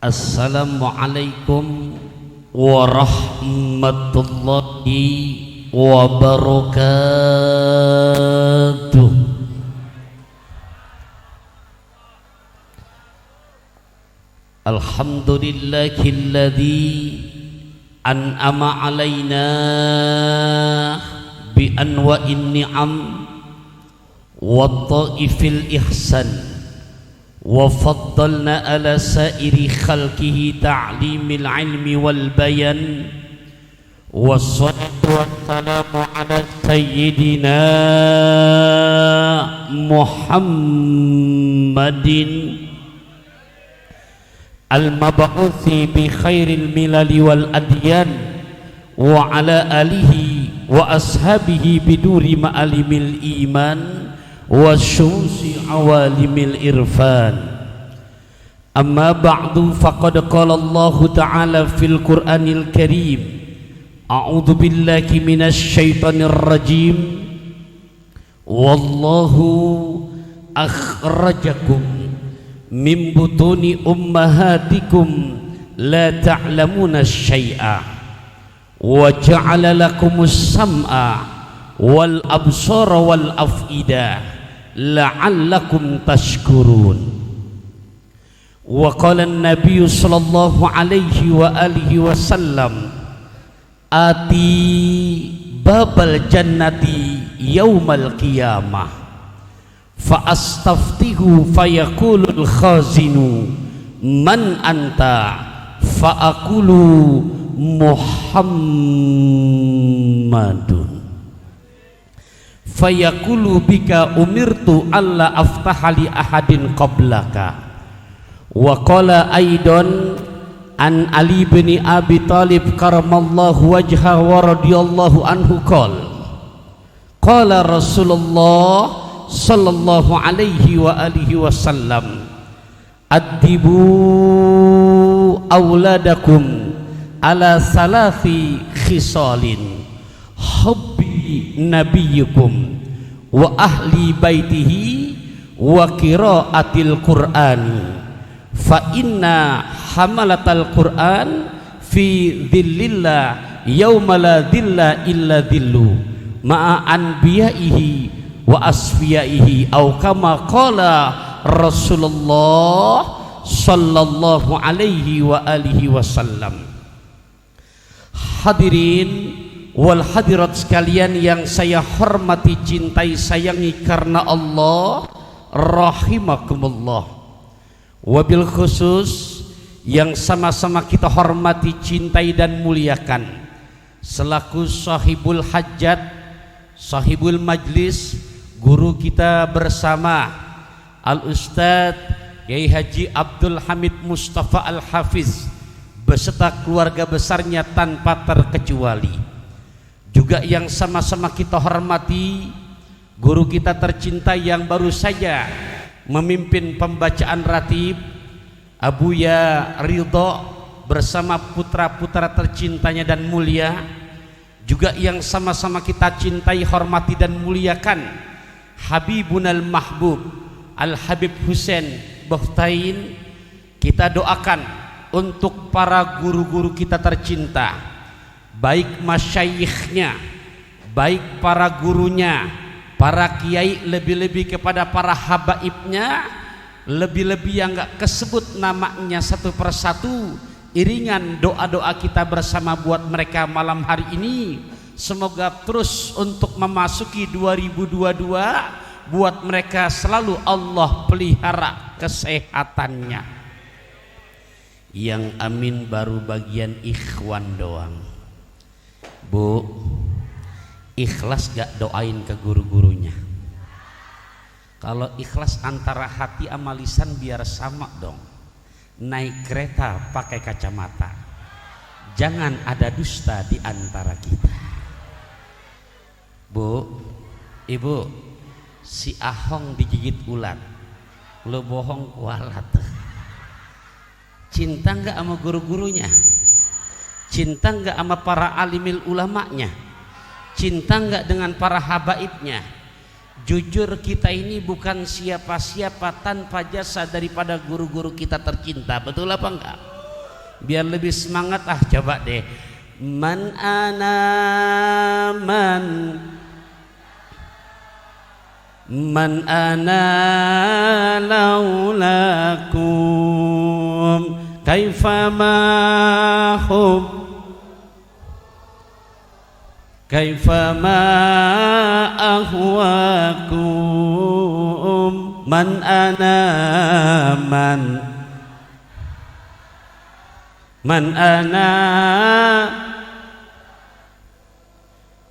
Assalamualaikum warahmatullahi wabarakatuh. Alhamdulillahilladzi an'ama alaina bi anwa'in ni'am wa ta'ifil ihsan wa faddalna ala sairi khalqihi ta'limil ilmi wal bayan wassalatu wassalamu ala sayyidina Muhammadin al-mab'uthi bi khairil milali wal adyan wa ala alihi wa ashabihi biduri ma'alimil iman wa syusi awalimil irfan. Amma ba'du, faqad qala Allah ta'ala fil Qur'anil Karim, a'udzu billahi minasy syaithanir rajim, wallahu akhrajakum min butuni ummahatikum la ta'lamuna syai'a wa ja'ala lakumus sam'a wal absara wal af'idah la'allakum tashkurun. Wa qala an-nabiy sallallahu alaihi wa alihi wasallam, ati babal jannati yaumal qiyamah fa astaftihu fayaqulul khazinu man anta fa aqulu Muhammadun fayaqulu bika umirtu alla aftahali ahadin qablaka. Wa qala aidan an Ali bin Abi Thalib karamallahu wajha wa radhiyallahu anhu qala Rasulullah sallallahu alaihi wa alihi wasallam, addibu auladakum ala salafi khisalin hubbi nabiyyukum wa ahli baitihi wa qiraatil qur'ani fa inna hamalatal qur'an fi dhillillah yawma la dhilla illa dhillu ma'a anbiyaihi wa asfiyaihi au kama qala Rasulullah sallallahu alaihi wa alihi wasallam. Hadirin wal hadirat sekalian yang saya hormati, cintai, sayangi karena Allah, rahimakumullah. Wabil khusus yang sama-sama kita hormati, cintai dan muliakan selaku sahibul hajat, sahibul majlis, guru kita bersama Al-Ustadz Kiai Haji Abdul Hamid Mustafa Al-Hafiz beserta keluarga besarnya tanpa terkecuali. Juga yang sama-sama kita hormati guru kita tercinta yang baru saja memimpin pembacaan ratib, Abuya Ridho bersama putra-putra tercintanya dan mulia. Juga yang sama-sama kita cintai, hormati dan muliakan Habibunal Mahbub Al-Habib Husain Bukhtain. Kita doakan untuk para guru-guru kita tercinta, baik masyayikhnya, baik para gurunya, para kiai, lebih-lebih kepada para habaibnya, lebih-lebih yang gak kesebut namanya satu persatu. Iringan doa-doa kita bersama buat mereka malam hari ini, semoga terus untuk memasuki 2022 buat mereka selalu Allah pelihara kesehatannya. Yang amin baru bagian ikhwan doang. Bu, ikhlas gak doain ke guru-gurunya? Kalau ikhlas antara hati sama lisan biar sama dong. Naik kereta pakai kacamata, jangan ada dusta di antara kita. Bu, ibu, si Ahong digigit ulat, lo bohong kualat. Cinta nggak sama guru-gurunya? Cinta nggak sama para alimil ulamanya? Cinta nggak dengan para habaibnya? Jujur, kita ini bukan siapa-siapa tanpa jasa daripada guru-guru kita tercinta, betul apa enggak? biar lebih semangat. Coba deh, man ana laulakum kaifa ma hub kaifa ma ahwakum man ana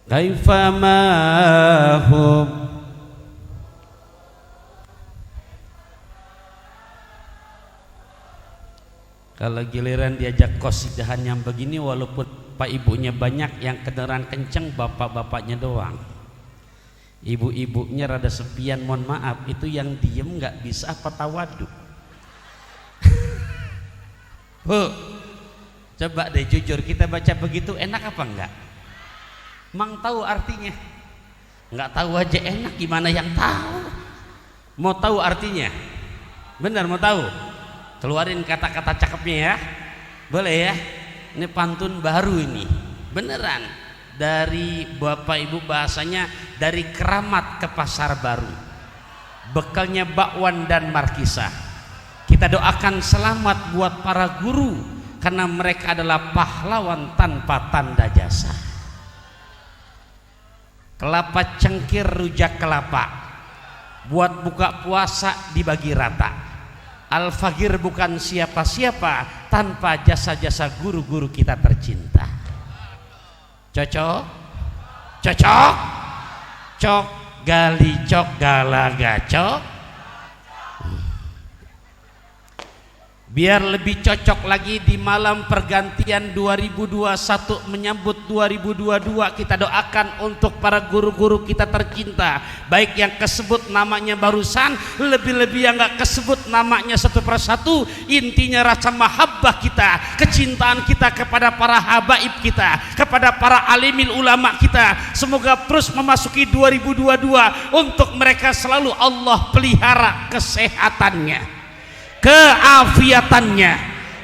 kaifa ma hub. Kalau giliran diajak qasidahan yang begini, walaupun pak ibunya banyak, yang kedengeran kenceng bapak-bapaknya doang. Ibu-ibunya rada sepian, mohon maaf. Itu yang diem nggak bisa apa tawadu. Coba deh jujur, kita baca begitu enak apa enggak? Mang tahu artinya? Nggak tahu aja enak, gimana yang tahu? Mau tahu artinya? Benar mau tahu? Keluarin kata-kata cakepnya ya, boleh ya? Ini pantun baru ini, beneran dari bapak ibu, bahasanya dari keramat ke pasar baru, bekalnya bakwan dan markisah. Kita doakan selamat buat para guru, karena mereka adalah pahlawan tanpa tanda jasa. Kelapa cengkir rujak kelapa, buat buka puasa dibagi rata. Al-Fakir bukan siapa-siapa tanpa jasa-jasa guru-guru kita tercinta. Cocok? Cocok? Cok gali cok galaga cok. Biar lebih cocok lagi di malam pergantian 2021 menyambut 2022, kita doakan untuk para guru-guru kita tercinta, baik yang kesebut namanya barusan, lebih-lebih yang gak kesebut namanya satu persatu. Intinya rasa mahabbah kita, kecintaan kita kepada para habaib kita, kepada para alimil ulama kita, semoga terus memasuki 2022 untuk mereka selalu Allah pelihara kesehatannya, keafiatannya,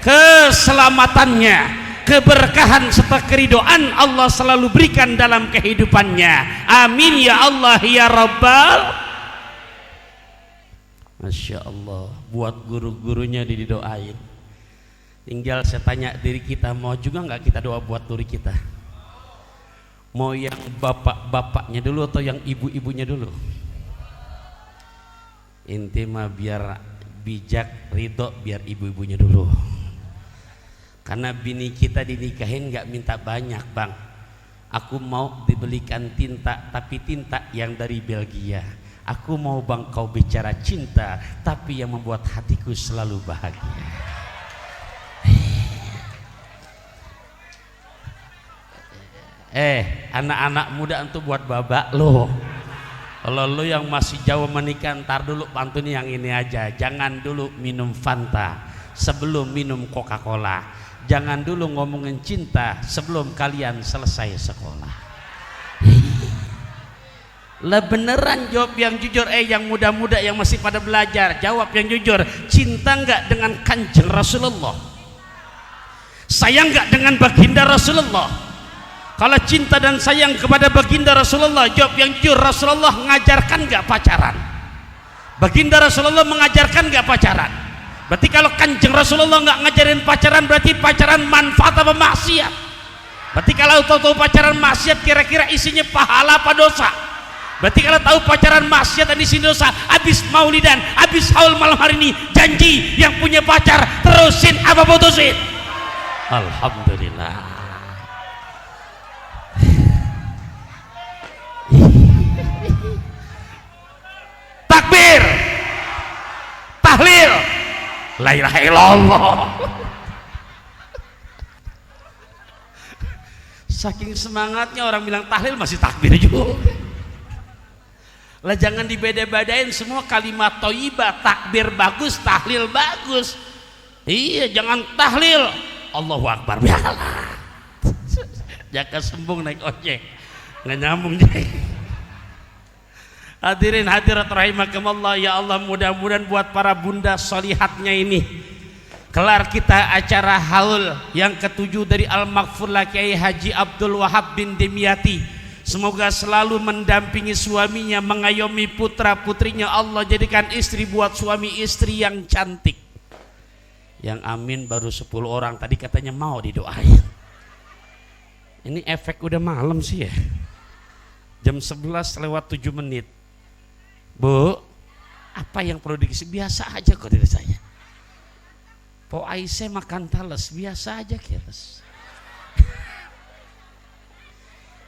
keselamatannya, keberkahan serta keridhaan Allah selalu berikan dalam kehidupannya. Amin ya Allah ya Rabbal. Masya Allah, buat guru-gurunya didoain. Tinggal saya tanya diri kita, mau juga nggak kita doa buat guru kita? Mau yang bapak-bapaknya dulu atau yang ibu-ibunya dulu? Inti mah biar bijak, ridho biar ibu-ibunya dulu. Karena bini kita dinikahin nggak minta banyak, bang. Aku mau dibelikan tinta, tapi tinta yang dari Belgia. Aku mau bang kau bicara cinta, tapi yang membuat hatiku selalu bahagia. Anak-anak muda untuk buat babak lo. Kalau lu yang masih jauh menikah, ntar dulu pantun yang ini aja. Jangan dulu minum Fanta sebelum minum Coca-Cola. Jangan dulu ngomongin cinta sebelum kalian selesai sekolah. Lah beneran jawab yang jujur. Yang muda-muda yang masih pada belajar, jawab yang jujur. Cinta nggak dengan Kanjeng Rasulullah? Sayang nggak dengan baginda Rasulullah? Kalau cinta dan sayang kepada baginda Rasulullah, jawab yang jujur. Rasulullah mengajarkan nggak pacaran? Baginda Rasulullah mengajarkan nggak pacaran? Berarti kalau Kanjeng Rasulullah nggak ngajarin pacaran, berarti pacaran manfaat apa maksiat? Berarti kalau tahu pacaran maksiat, kira-kira isinya pahala apa dosa? Berarti kalau tahu pacaran maksiat dan isi dosa, habis maulidan, habis haul malam hari ini, janji yang punya pacar terusin apa putusin? Alhamdulillah. Takbir, tahlil, la ilaha illallah. Saking semangatnya orang bilang tahlil masih takbir juga. Lah jangan dibeda-bedain, semua kalimat thayyibah, takbir bagus, tahlil bagus. Iya, jangan tahlil Allahu Akbar. Jangan sembung naik ojek, nggak nyambung jadi. Hadirin hadirat rahimakumullah, ya Allah, mudah-mudahan buat para bunda solihatnya ini Kelar kita acara haul yang ke-7 dari Al-Maghfurlah Kiai Haji Abdul Wahab bin Dimyati. Semoga selalu mendampingi suaminya, mengayomi putra putrinya. Allah jadikan istri buat suami istri yang cantik. Yang amin baru 10 orang, tadi katanya mau didoain. Ini efek udah malam sih ya, jam 11 lewat 7 menit. Bu, apa yang perlu dikasih? Biasa aja kok dari saya. Po Aisyah makan tales, biasa aja keles.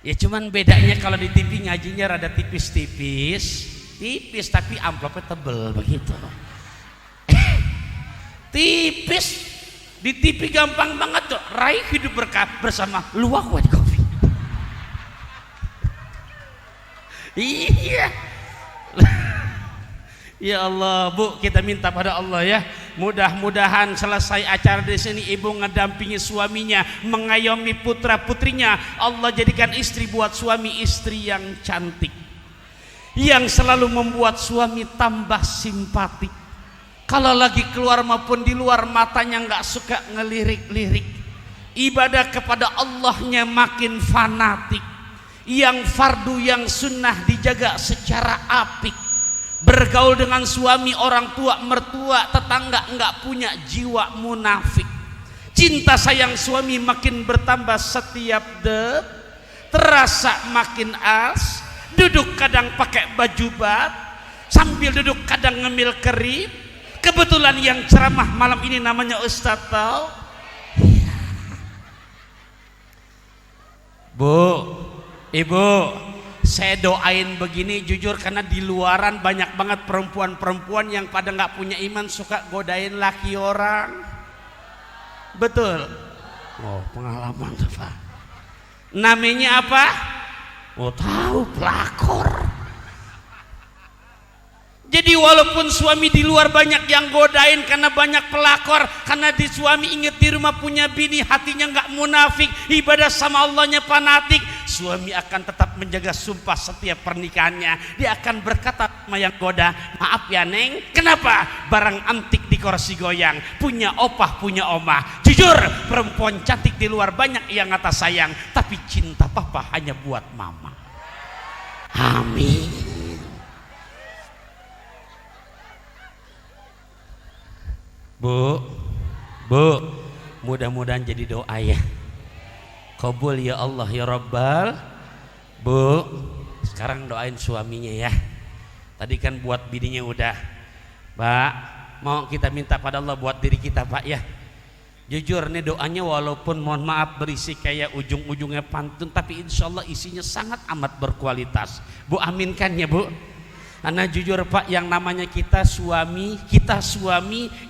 Ya cuman bedanya kalau di TV ngajinya rada tipis tapi amplopnya tebel begitu. Tipis di TV gampang banget tuh, raih hidup berkah bersama luwak white coffee. Iya. Ya Allah, Bu, kita minta pada Allah ya, mudah-mudahan selesai acara di sini ibu ngedampingi suaminya, mengayomi putra putrinya. Allah jadikan istri buat suami istri yang cantik, yang selalu membuat suami tambah simpatik. Kalau lagi keluar maupun di luar, matanya nggak suka ngelirik-lirik. Ibadah kepada Allahnya makin fanatik. Yang fardu yang sunnah dijaga secara apik. Bergaul dengan suami, orang tua, mertua, tetangga, enggak punya jiwa munafik. Cinta sayang suami makin bertambah setiap detik, terasa makin as. Duduk kadang pakai baju bat, sambil duduk kadang ngemil kerip. Kebetulan yang ceramah malam ini namanya Ustadz Tau. Bu, ibu, saya doain begini jujur karena di luaran banyak banget perempuan-perempuan yang pada nggak punya iman, suka godain laki orang. Betul? Oh, pengalaman tuh Pak. Namanya apa? Oh, tahu, pelakor. Jadi walaupun suami di luar banyak yang godain karena banyak pelakor, karena di suami inget di rumah punya bini, hatinya nggak munafik, ibadah sama Allahnya fanatik, suami akan tetap menjaga sumpah setiap pernikahannya. Dia akan berkata sama yang goda, maaf ya Neng, kenapa? Barang antik di kursi goyang, punya opah punya omah. Jujur, perempuan cantik di luar banyak yang ngata sayang, tapi cinta papa hanya buat mama. Amin. Bu, mudah-mudahan jadi doa ya. Qabul ya Allah ya Rabbal. Bu, sekarang doain suaminya ya. Tadi kan buat bininya udah. Pak, mau kita minta pada Allah buat diri kita Pak ya. Jujur nih doanya walaupun mohon maaf berisi kayak ujung-ujungnya pantun, tapi insya Allah isinya sangat amat berkualitas. Bu aminkan ya Bu. Karena jujur Pak, yang namanya kita suami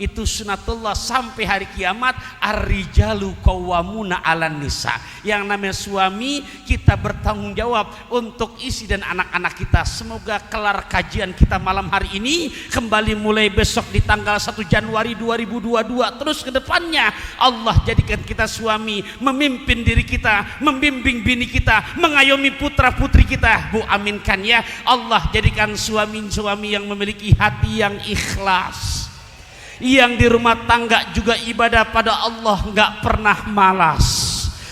itu sunatullah sampai hari kiamat. Ar-rijalu qawwamuna 'alan nisa. Yang namanya suami kita bertanggung jawab untuk istri dan anak-anak kita. Semoga kelar kajian kita malam hari ini, kembali mulai besok di tanggal 1 Januari 2022 terus ke depannya, Allah jadikan kita suami, memimpin diri kita, membimbing bini kita, mengayomi putra putri kita. Bu aminkan ya. Allah jadikan suami yang memiliki hati yang ikhlas, yang di rumah tangga juga ibadah pada Allah, nggak pernah malas,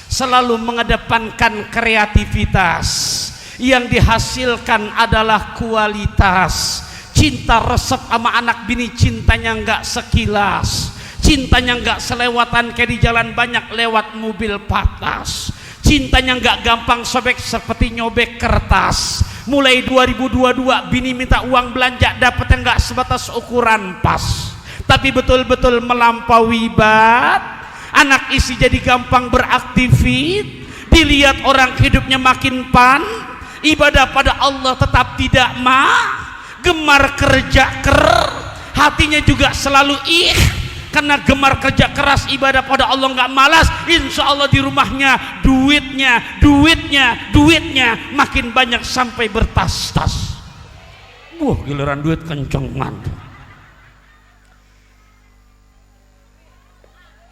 selalu mengedepankan kreativitas, yang dihasilkan adalah kualitas. Cinta resep sama anak bini, cintanya nggak sekilas, cintanya nggak selewatan kayak di jalan banyak lewat mobil patas, cintanya nggak gampang sobek seperti nyobek kertas. Mulai 2022 bini minta uang belanja, dapatnya nggak sebatas ukuran pas, tapi betul-betul melampaui bat. Anak isi jadi gampang beraktivit, dilihat orang hidupnya makin pan, ibadah pada Allah tetap tidak gemar kerja hatinya juga selalu karena gemar kerja keras ibadah pada Allah nggak malas. Insya Allah di rumahnya duitnya makin banyak sampai bertas-tas. Giliran duit kencengan.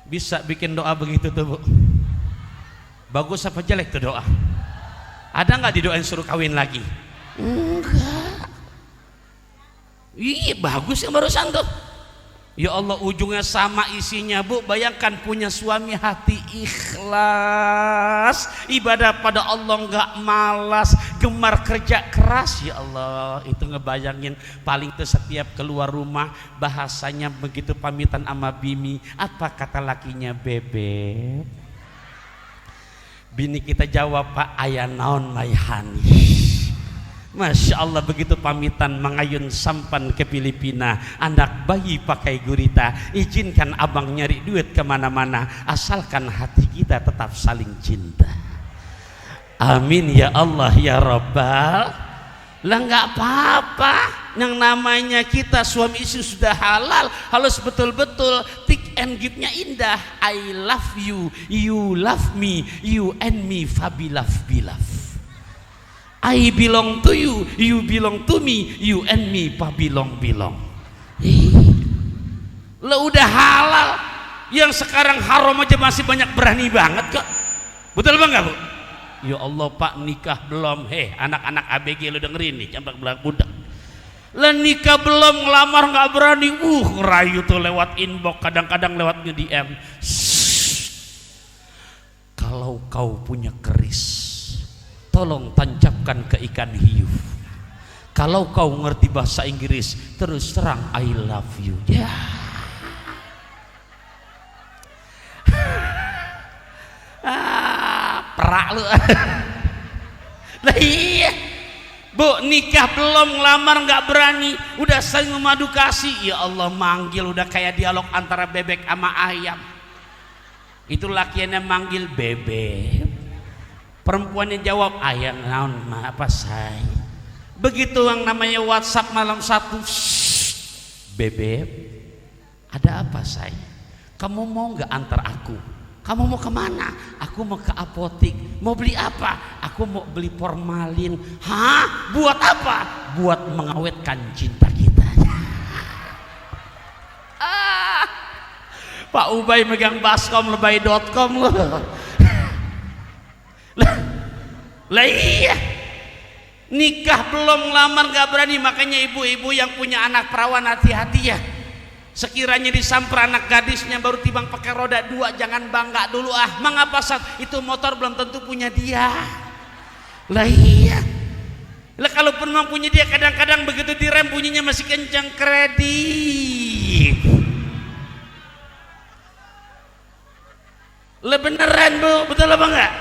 Bisa bikin doa begitu tuh Bu? Bagus apa jelek tuh doa? Ada nggak didoain suruh kawin lagi? Enggak. Iya bagus yang barusan tuh. Ya Allah, ujungnya sama isinya, Bu. Bayangkan punya suami hati ikhlas, ibadah pada Allah nggak malas, gemar kerja keras. Ya Allah, itu ngebayangin paling tuh setiap keluar rumah bahasanya begitu pamitan sama bini, apa kata lakinya? Bebek. Bini kita jawab, Pak, aya naon my honey. Masya Allah, begitu pamitan mengayun sampan ke Filipina, anak bayi pakai gurita, izinkan abang nyari duit kemana-mana, asalkan hati kita tetap saling cinta. Amin ya Allah ya Rabbal. Lah nggak apa-apa, yang namanya kita suami istri sudah halal, harus betul-betul take and give-nya indah. I love you, you love me, you and me fabilaf bilaf. I belong to you, you belong to me, you and me pa belong. Lah udah halal, yang sekarang haram aja masih banyak berani banget kok. Betul bang nggak, Bu? Ya Allah, Pak, nikah belum? Anak-anak ABG lu dengerin nih, campak belak budak. Lah nikah belum, ngelamar nggak berani. Ngerayu tuh lewat inbox, kadang-kadang lewat nge-DM. Kalau kau punya keris, tolong tancapkan ke ikan hiu. Kalau kau ngerti bahasa Inggris, terus terang I love you. Ya. Perak lu. Lah iya, Bu, nikah belum, ngelamar nggak berani, udah saling memadu kasih. Ya Allah, manggil udah kayak dialog antara bebek sama ayam. Itu lakiannya manggil bebek, perempuannya jawab ayam. Naon apa say. Begitu yang namanya WhatsApp malam satu, bebek, ada apa say? Kamu mau nggak antar aku? Kamu mau kemana? Aku mau ke apotik. Mau beli apa? Aku mau beli formalin. Hah? Buat apa? Buat mengawetkan cinta kita. Pak Ubay megang baskom lebay.com loh. Lah iya, nikah belum, ngelamar gak berani. Makanya ibu-ibu yang punya anak perawan, hati-hati ya. Sekiranya disamper anak gadisnya baru timbang pakai roda 2, jangan bangga dulu. Mengapa saat itu motor belum tentu punya dia. Lah iya, lah kalaupun memang punya dia, kadang-kadang begitu direm bunyinya masih kencang, kredit. Lah beneran, Bu, betul apa enggak?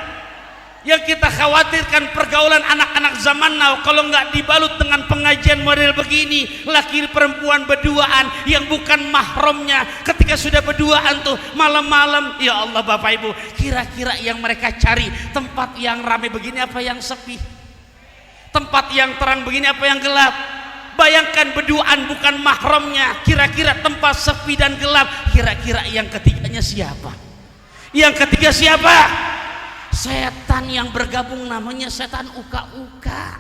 Yang kita khawatirkan pergaulan anak-anak zaman now, kalau nggak dibalut dengan pengajian model begini, laki perempuan berduaan yang bukan mahramnya, ketika sudah berduaan tuh malam-malam, ya Allah Bapak Ibu, kira-kira yang mereka cari tempat yang ramai begini apa yang sepi, tempat yang terang begini apa yang gelap? Bayangkan berduaan bukan mahramnya, kira-kira tempat sepi dan gelap, kira-kira yang ketiganya siapa? Yang ketiga siapa? Setan yang bergabung, namanya setan uka-uka,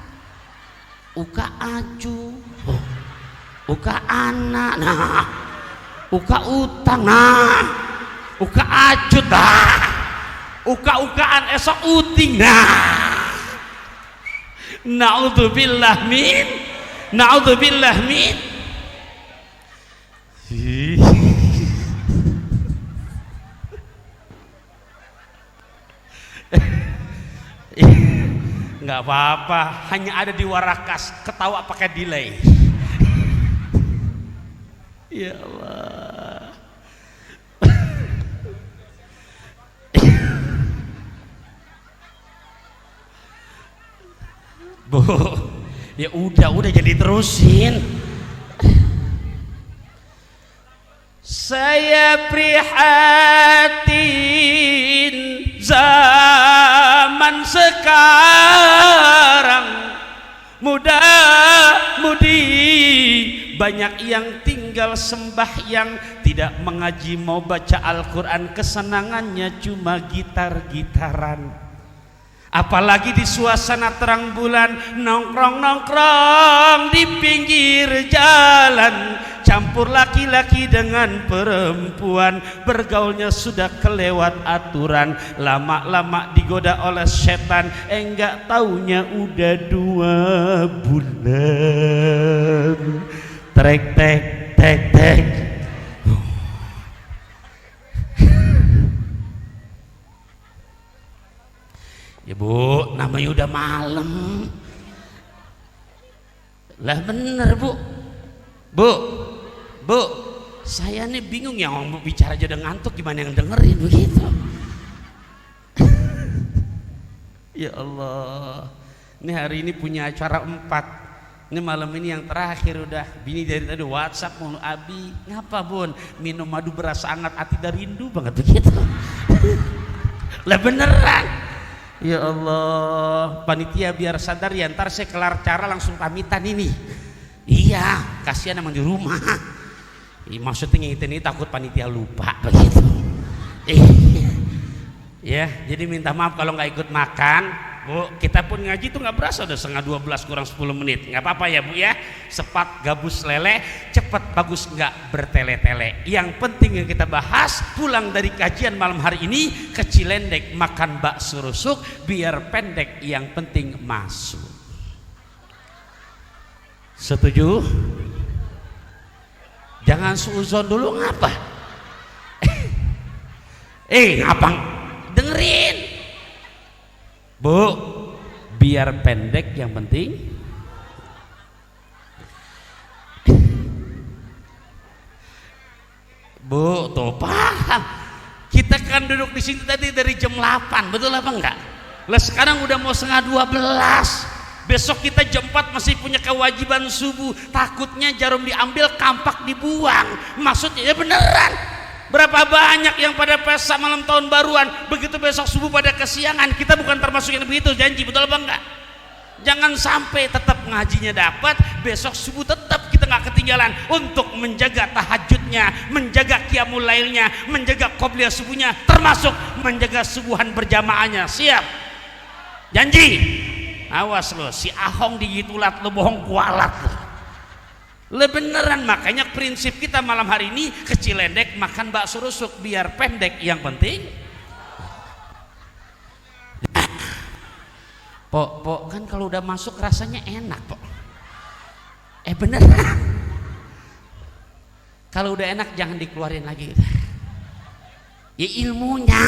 uka aju, uka anak, nah, uka utang, nah, uka acut, nah, uka-ukaan esok uting, nah. Na'udzubillah min, na'udzubillah min. Nggak apa-apa, hanya ada di Warakas, ketawa pakai delay. Ya Allah. Bu, ya udah jadi terusin. Saya prihatin zaman sekarang, muda-mudi banyak yang tinggal sembahyang, tidak mengaji, mau baca Al-Quran, kesenangannya cuma gitar-gitaran. Apalagi di suasana terang bulan, nongkrong-nongkrong di pinggir jalan, campur laki-laki dengan perempuan, bergaulnya sudah kelewat aturan, lama-lama digoda oleh setan, enggak taunya udah 2 bulan. Trek tek tek tek, namanya udah malam. Lah bener bu, bu, saya nih bingung ya, mau bicara aja udah ngantuk, gimana yang dengerin begitu. Ya Allah, ini hari ini punya acara 4. Ini malam ini yang terakhir udah. Bini dari tadi WhatsApp mau Abi, ngapa bun? Minum madu berasa hangat, hati dari rindu banget begitu. Lah beneran. Ya Allah, panitia biar sadar ya, ntar saya kelar cara langsung pamitan ini. Iya, kasihan emang di rumah. Maksudnya ini takut panitia lupa begitu. Ya, jadi minta maaf kalau nggak ikut makan, Bu. Kita pun ngaji tuh nggak berasa udah 11:30 kurang 10 menit. Nggak apa-apa ya Bu ya. Sepat gabus lele, cepat bagus nggak bertele-tele. Yang penting yang kita bahas pulang dari kajian malam hari ini ke Cilendek makan bakso rusuk, biar pendek yang penting masuk. Setuju? Jangan suuzon dulu ngapa? Ngapang? Dengerin Bu, biar pendek yang penting Bu, tuh paham. Kita kan duduk di sini tadi dari jam 8, betul apa enggak? Lah sekarang udah mau 11:30. Besok kita jam 4 masih punya kewajiban subuh. Takutnya jarum diambil, kampak dibuang. Maksudnya ya beneran. Berapa banyak yang pada pesta malam tahun baruan, begitu besok subuh pada kesiangan. Kita bukan termasuk yang begitu, janji, betul apa enggak? Jangan sampai, tetap ngajinya dapat, besok subuh tetap kita nggak ketinggalan untuk menjaga tahajudnya, menjaga qiyamul lailnya, menjaga qobliyah subuhnya, termasuk menjaga subuhan berjamaahnya. Siap? Janji? Awas lo, si Ahong digitulat lo, bohong kualat lo. Le beneran, makanya prinsip kita malam hari ini ke Cilendek makan bakso rusuk, biar pendek yang penting. Pok kan kalau udah masuk rasanya enak Pok. Beneran. Kalau udah enak jangan dikeluarin lagi. Ya ilmunya.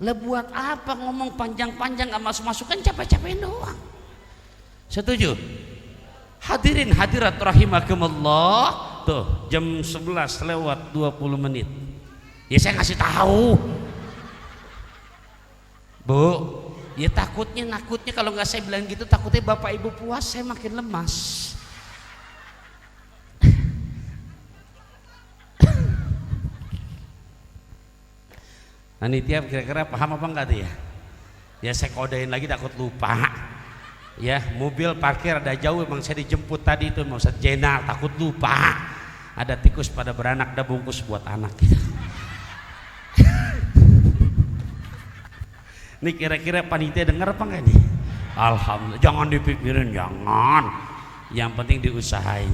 Lah buat apa ngomong panjang-panjang gak masuk-masuk, kan capek-capekin doang. Setuju? Hadirin hadirat rahimakumullah. Tuh jam 11 lewat 20 menit. Ya saya ngasih tahu Bu, ya nakutnya kalau nggak saya bilang gitu, takutnya bapak ibu puas, saya makin lemas. Panitia kira-kira paham apa enggak tuh ya? Ya saya kodein lagi, takut lupa. Ya, mobil parkir ada jauh, emang saya dijemput tadi itu mau Ustaz Jenal, takut lupa. Ada tikus pada beranak, ada bungkus buat anak gitu. Ini kira-kira panitia dengar apa enggak nih? Alhamdulillah, jangan dipikirin, jangan. Yang penting diusahain.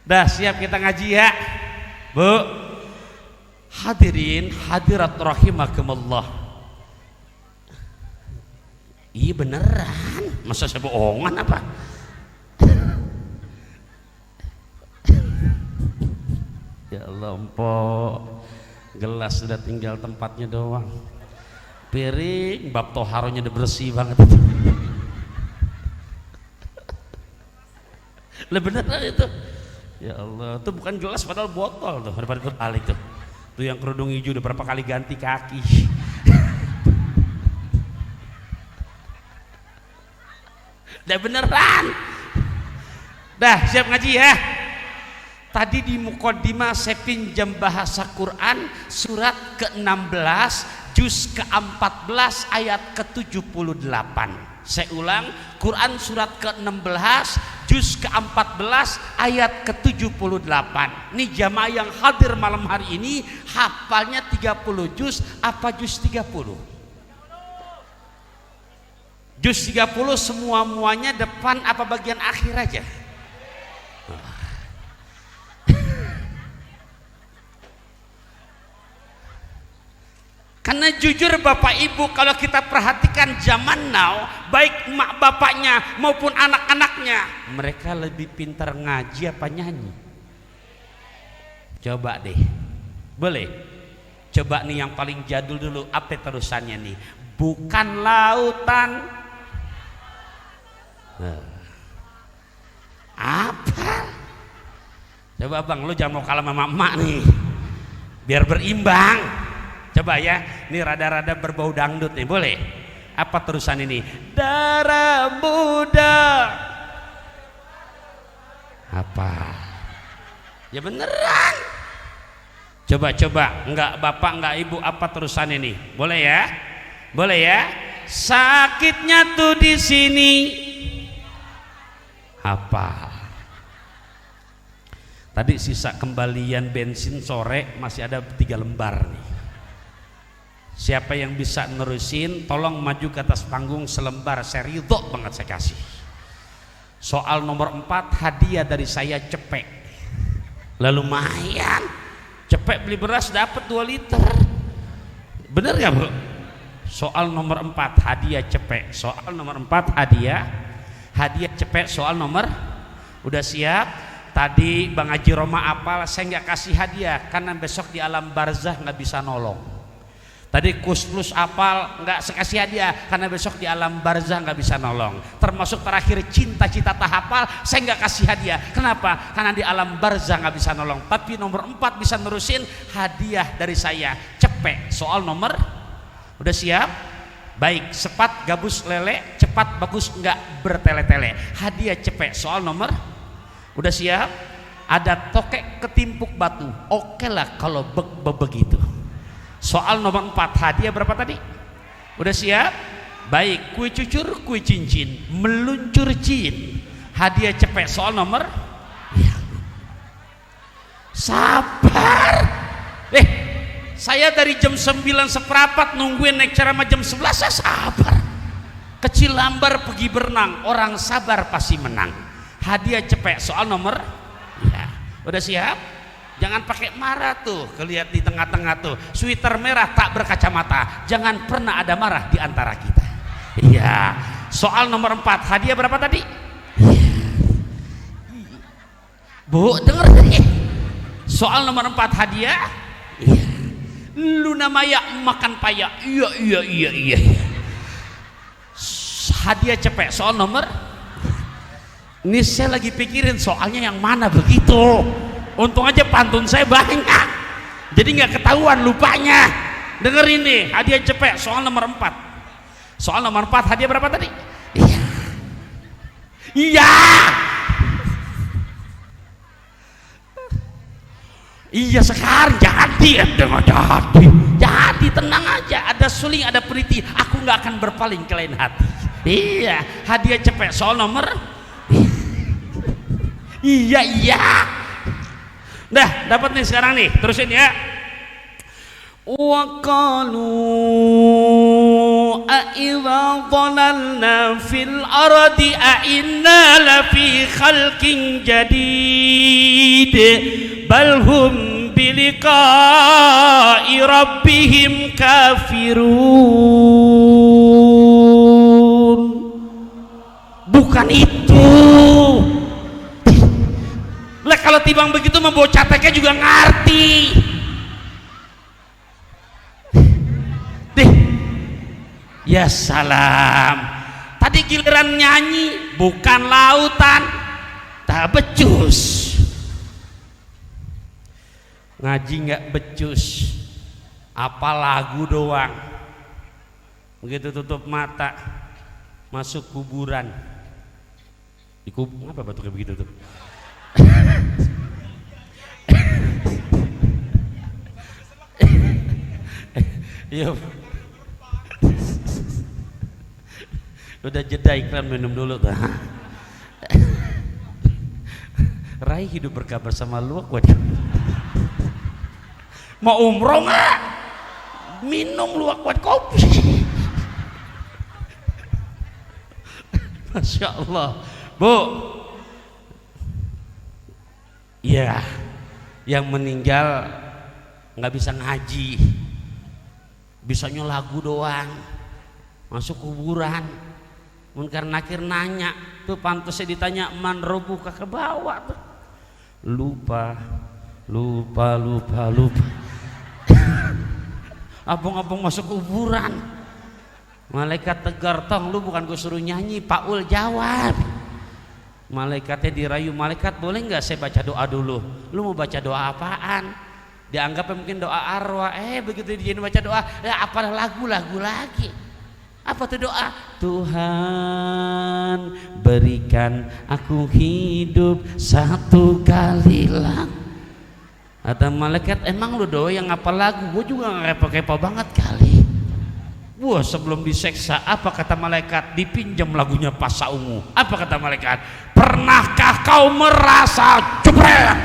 Dah siap kita ngaji ya, Bu. Hadirin hadirat rahimakumullah. Iya beneran, masa saya bohongan apa? Ya Allah, empok, gelas sudah tinggal tempatnya doang. Piring bab toharonya udah bersih banget itu. Lah beneran itu. Ya Allah, itu bukan gelas padahal botol tuh, daripada terbalik tuh. Tuh yang kerudung hijau udah berapa kali ganti kaki. Dah beneran. Dah siap ngaji ya. Tadi di muqaddimah saya pinjam bahasa Quran surat ke-16 juz ke-14 ayat ke-78. Saya ulang, Quran surat ke-16 juz ke-14 ayat ke-78. Ini jamaah yang hadir malam hari ini hafalnya 30 juz apa juz 30? Juz 30 semua-muanya depan apa bagian akhir aja? Karena jujur Bapak Ibu, kalau kita perhatikan zaman now, baik mak bapaknya maupun anak-anaknya, mereka lebih pintar ngaji apa nyanyi? Coba deh, boleh? Coba nih yang paling jadul dulu, apa terusannya nih? Bukan lautan. Apa? Coba bang, lu jangan mau kalah sama emak nih, biar berimbang. Coba ya, ini rada-rada berbau dangdut nih, boleh? Apa terusan ini? Darah muda. Apa? Ya beneran. Coba, enggak bapak, enggak ibu, apa terusan ini? Boleh ya? Boleh ya? Sakitnya tuh di sini. Apa? Tadi sisa kembalian bensin sore masih ada 3 lembar nih. Siapa yang bisa nerusin, tolong maju ke atas panggung selembar, saya ridho banget saya kasih. Soal nomor 4, hadiah dari saya cepek. Lalu lumayan, cepek beli beras dapat 2 liter. Bener gak bro? Soal nomor 4 hadiah cepek. Soal nomor 4 hadiah cepek. Soal nomor, udah siap? Tadi Bang Haji Roma apal, saya nggak kasih hadiah karena besok di alam barzah nggak bisa nolong. Tadi Kus Plus apal, nggak saya kasih hadiah karena besok di alam barzah nggak bisa nolong. Termasuk terakhir Cinta-Cita tak hafal, saya nggak kasih hadiah. Kenapa? Karena di alam barzah nggak bisa nolong. Tapi nomor 4 bisa nerusin, hadiah dari saya cepek. Soal nomor, udah siap? Baik, sepat gabus lele, cepat bagus nggak bertele-tele. Hadiah cepek. Soal nomor, udah siap? Ada tokek ketimpuk batu. Oke lah kalau begitu. Soal nomor 4 hadiah berapa tadi? Udah siap? Baik, kue cucur, kue cincin, meluncur cin. Hadiah cepek. Soal nomor ya. Sabar. Saya dari jam 9 seperempat nungguin naik ceramah jam 11, saya sabar. Kecil lambar pergi berenang, orang sabar pasti menang. Hadiah cepek. Soal nomor ya. Udah siap? Jangan pakai marah tuh, kelihat di tengah-tengah tuh sweater merah tak berkacamata. Jangan pernah ada marah di antara kita. Iya. Soal nomor 4 hadiah berapa tadi? Iya. Bu denger nih. Soal nomor 4 hadiah. Iya. Luna Maya makan paya. Iya. Hadiah cepek. Soal nomor, ini saya lagi pikirin soalnya yang mana begitu. Untung aja pantun saya banyak, jadi nggak ketahuan lupanya. Denger ini, hadiah cepek. Soal nomor 4. Soal nomor 4 hadiah berapa tadi? Iya. Iya sekarang jadi, jadi tenang aja. Ada suling, ada peliti. Aku nggak akan berpaling ke lain hati. Iya, hadiah cepek. Soal nomor, iya. Dah dapat nih sekarang nih, terusin ya. Wa qalu a idza dhalalna fil ardi a inna lafi khalqin jadid bal hum biliqa'i rabbihim kafirun. Bukan itu. Lah kalau tibang begitu membawa cateknya juga ngerti. Ya salam. Tadi giliran nyanyi, bukan lautan, tak becus. Ngaji nggak becus, apa lagu doang. Begitu tutup mata, masuk kuburan. Di apa batu kayak begitu tuh? Iya. Udah jeda iklan, minum dulu tuh. Rai hidup berkah bersama lu. Mau umroh nggak? Minum luak buat kopi. Masya Allah. Bu, ya, yang meninggal nggak bisa ngaji, bisanya lagu doang, masuk kuburan. Munkar Nakir nanya tuh, pantasnya ditanya man robuka ke bawah tuh, lupa. abang-abang masuk kuburan. Malaikat tegar, tong lu bukan gue suruh nyanyi, Paul jawab. Malaikatnya dirayu, malaikat boleh nggak saya baca doa dulu? Lu mau baca doa apaan? Dianggapnya mungkin doa arwah. Begitu dia baca doa, apalah lagu-lagu lagi. Apa tuh doa? Tuhan berikan aku hidup satu kali lagi. Kata malaikat, emang lu doa yang apa lagu? Gue juga nggak kepo-kepo banget kali. Wah, sebelum diseksa, apa kata malaikat? Dipinjam lagunya Pasha Ungu. Apa kata malaikat? Pernahkah kau merasa jebret?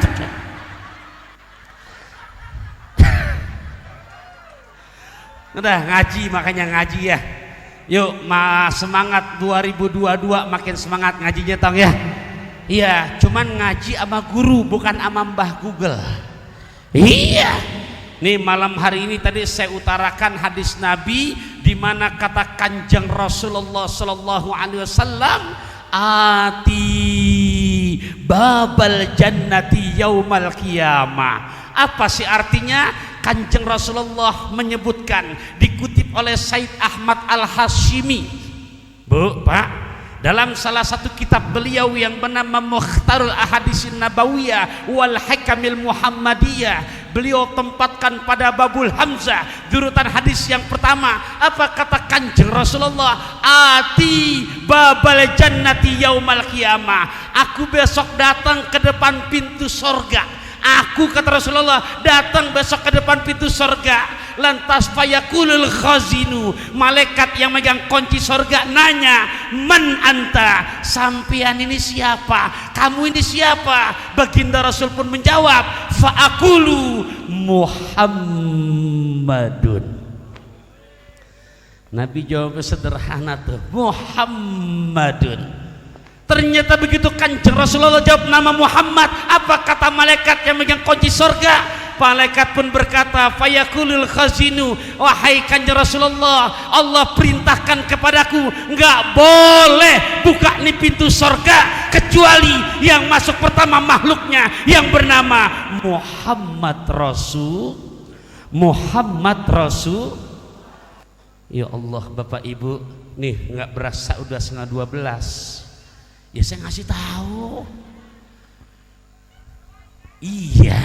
Udah ngaji, makanya ngaji ya. Yuk, semangat 2022, makin semangat ngajinya tong ya. Iya, cuman ngaji sama guru, bukan sama Mbah Google. Iya. Nih malam hari ini tadi saya utarakan hadis Nabi di mana kata Kanjeng Rasulullah sallallahu alaihi wasallam, ati babal jannati yaumal qiyamah. Apa sih artinya? Kanjeng Rasulullah menyebutkan, dikutip oleh Said Ahmad Al-Hashimi, Bu, Pak, dalam salah satu kitab beliau yang bernama Mukhtarul Ahadisin Nabawiyah wal Hikamil Muhammadiyah, beliau tempatkan pada babul Hamzah jurutan hadis yang pertama. Apa kata Kanjeng Rasulullah? Ati babal jannati yaumal qiyamah. Aku besok datang ke depan pintu sorga. Aku, kata Rasulullah, datang besok ke depan pintu sorga. Lantas fayakulul khazinu, malaikat yang megang kunci sorga nanya, man anta, sampian ini siapa, kamu ini siapa? Baginda Rasul pun menjawab, faakulu Muhammadun. Nabi jawab sederhana tuh, Muhammadun. Ternyata begitu Kanjeng Rasulullah jawab nama Muhammad, apa kata malaikat yang megang kunci sorga? Malaikat pun berkata, fayakulul khazinu, wahai Kanjeng Rasulullah, Allah perintahkan kepadaku nggak boleh buka nih pintu sorga kecuali yang masuk pertama makhluknya yang bernama Muhammad Rasul. Ya Allah, Bapak Ibu, nih nggak berasa udah 11:30. Ya saya ngasih tahu. Iya.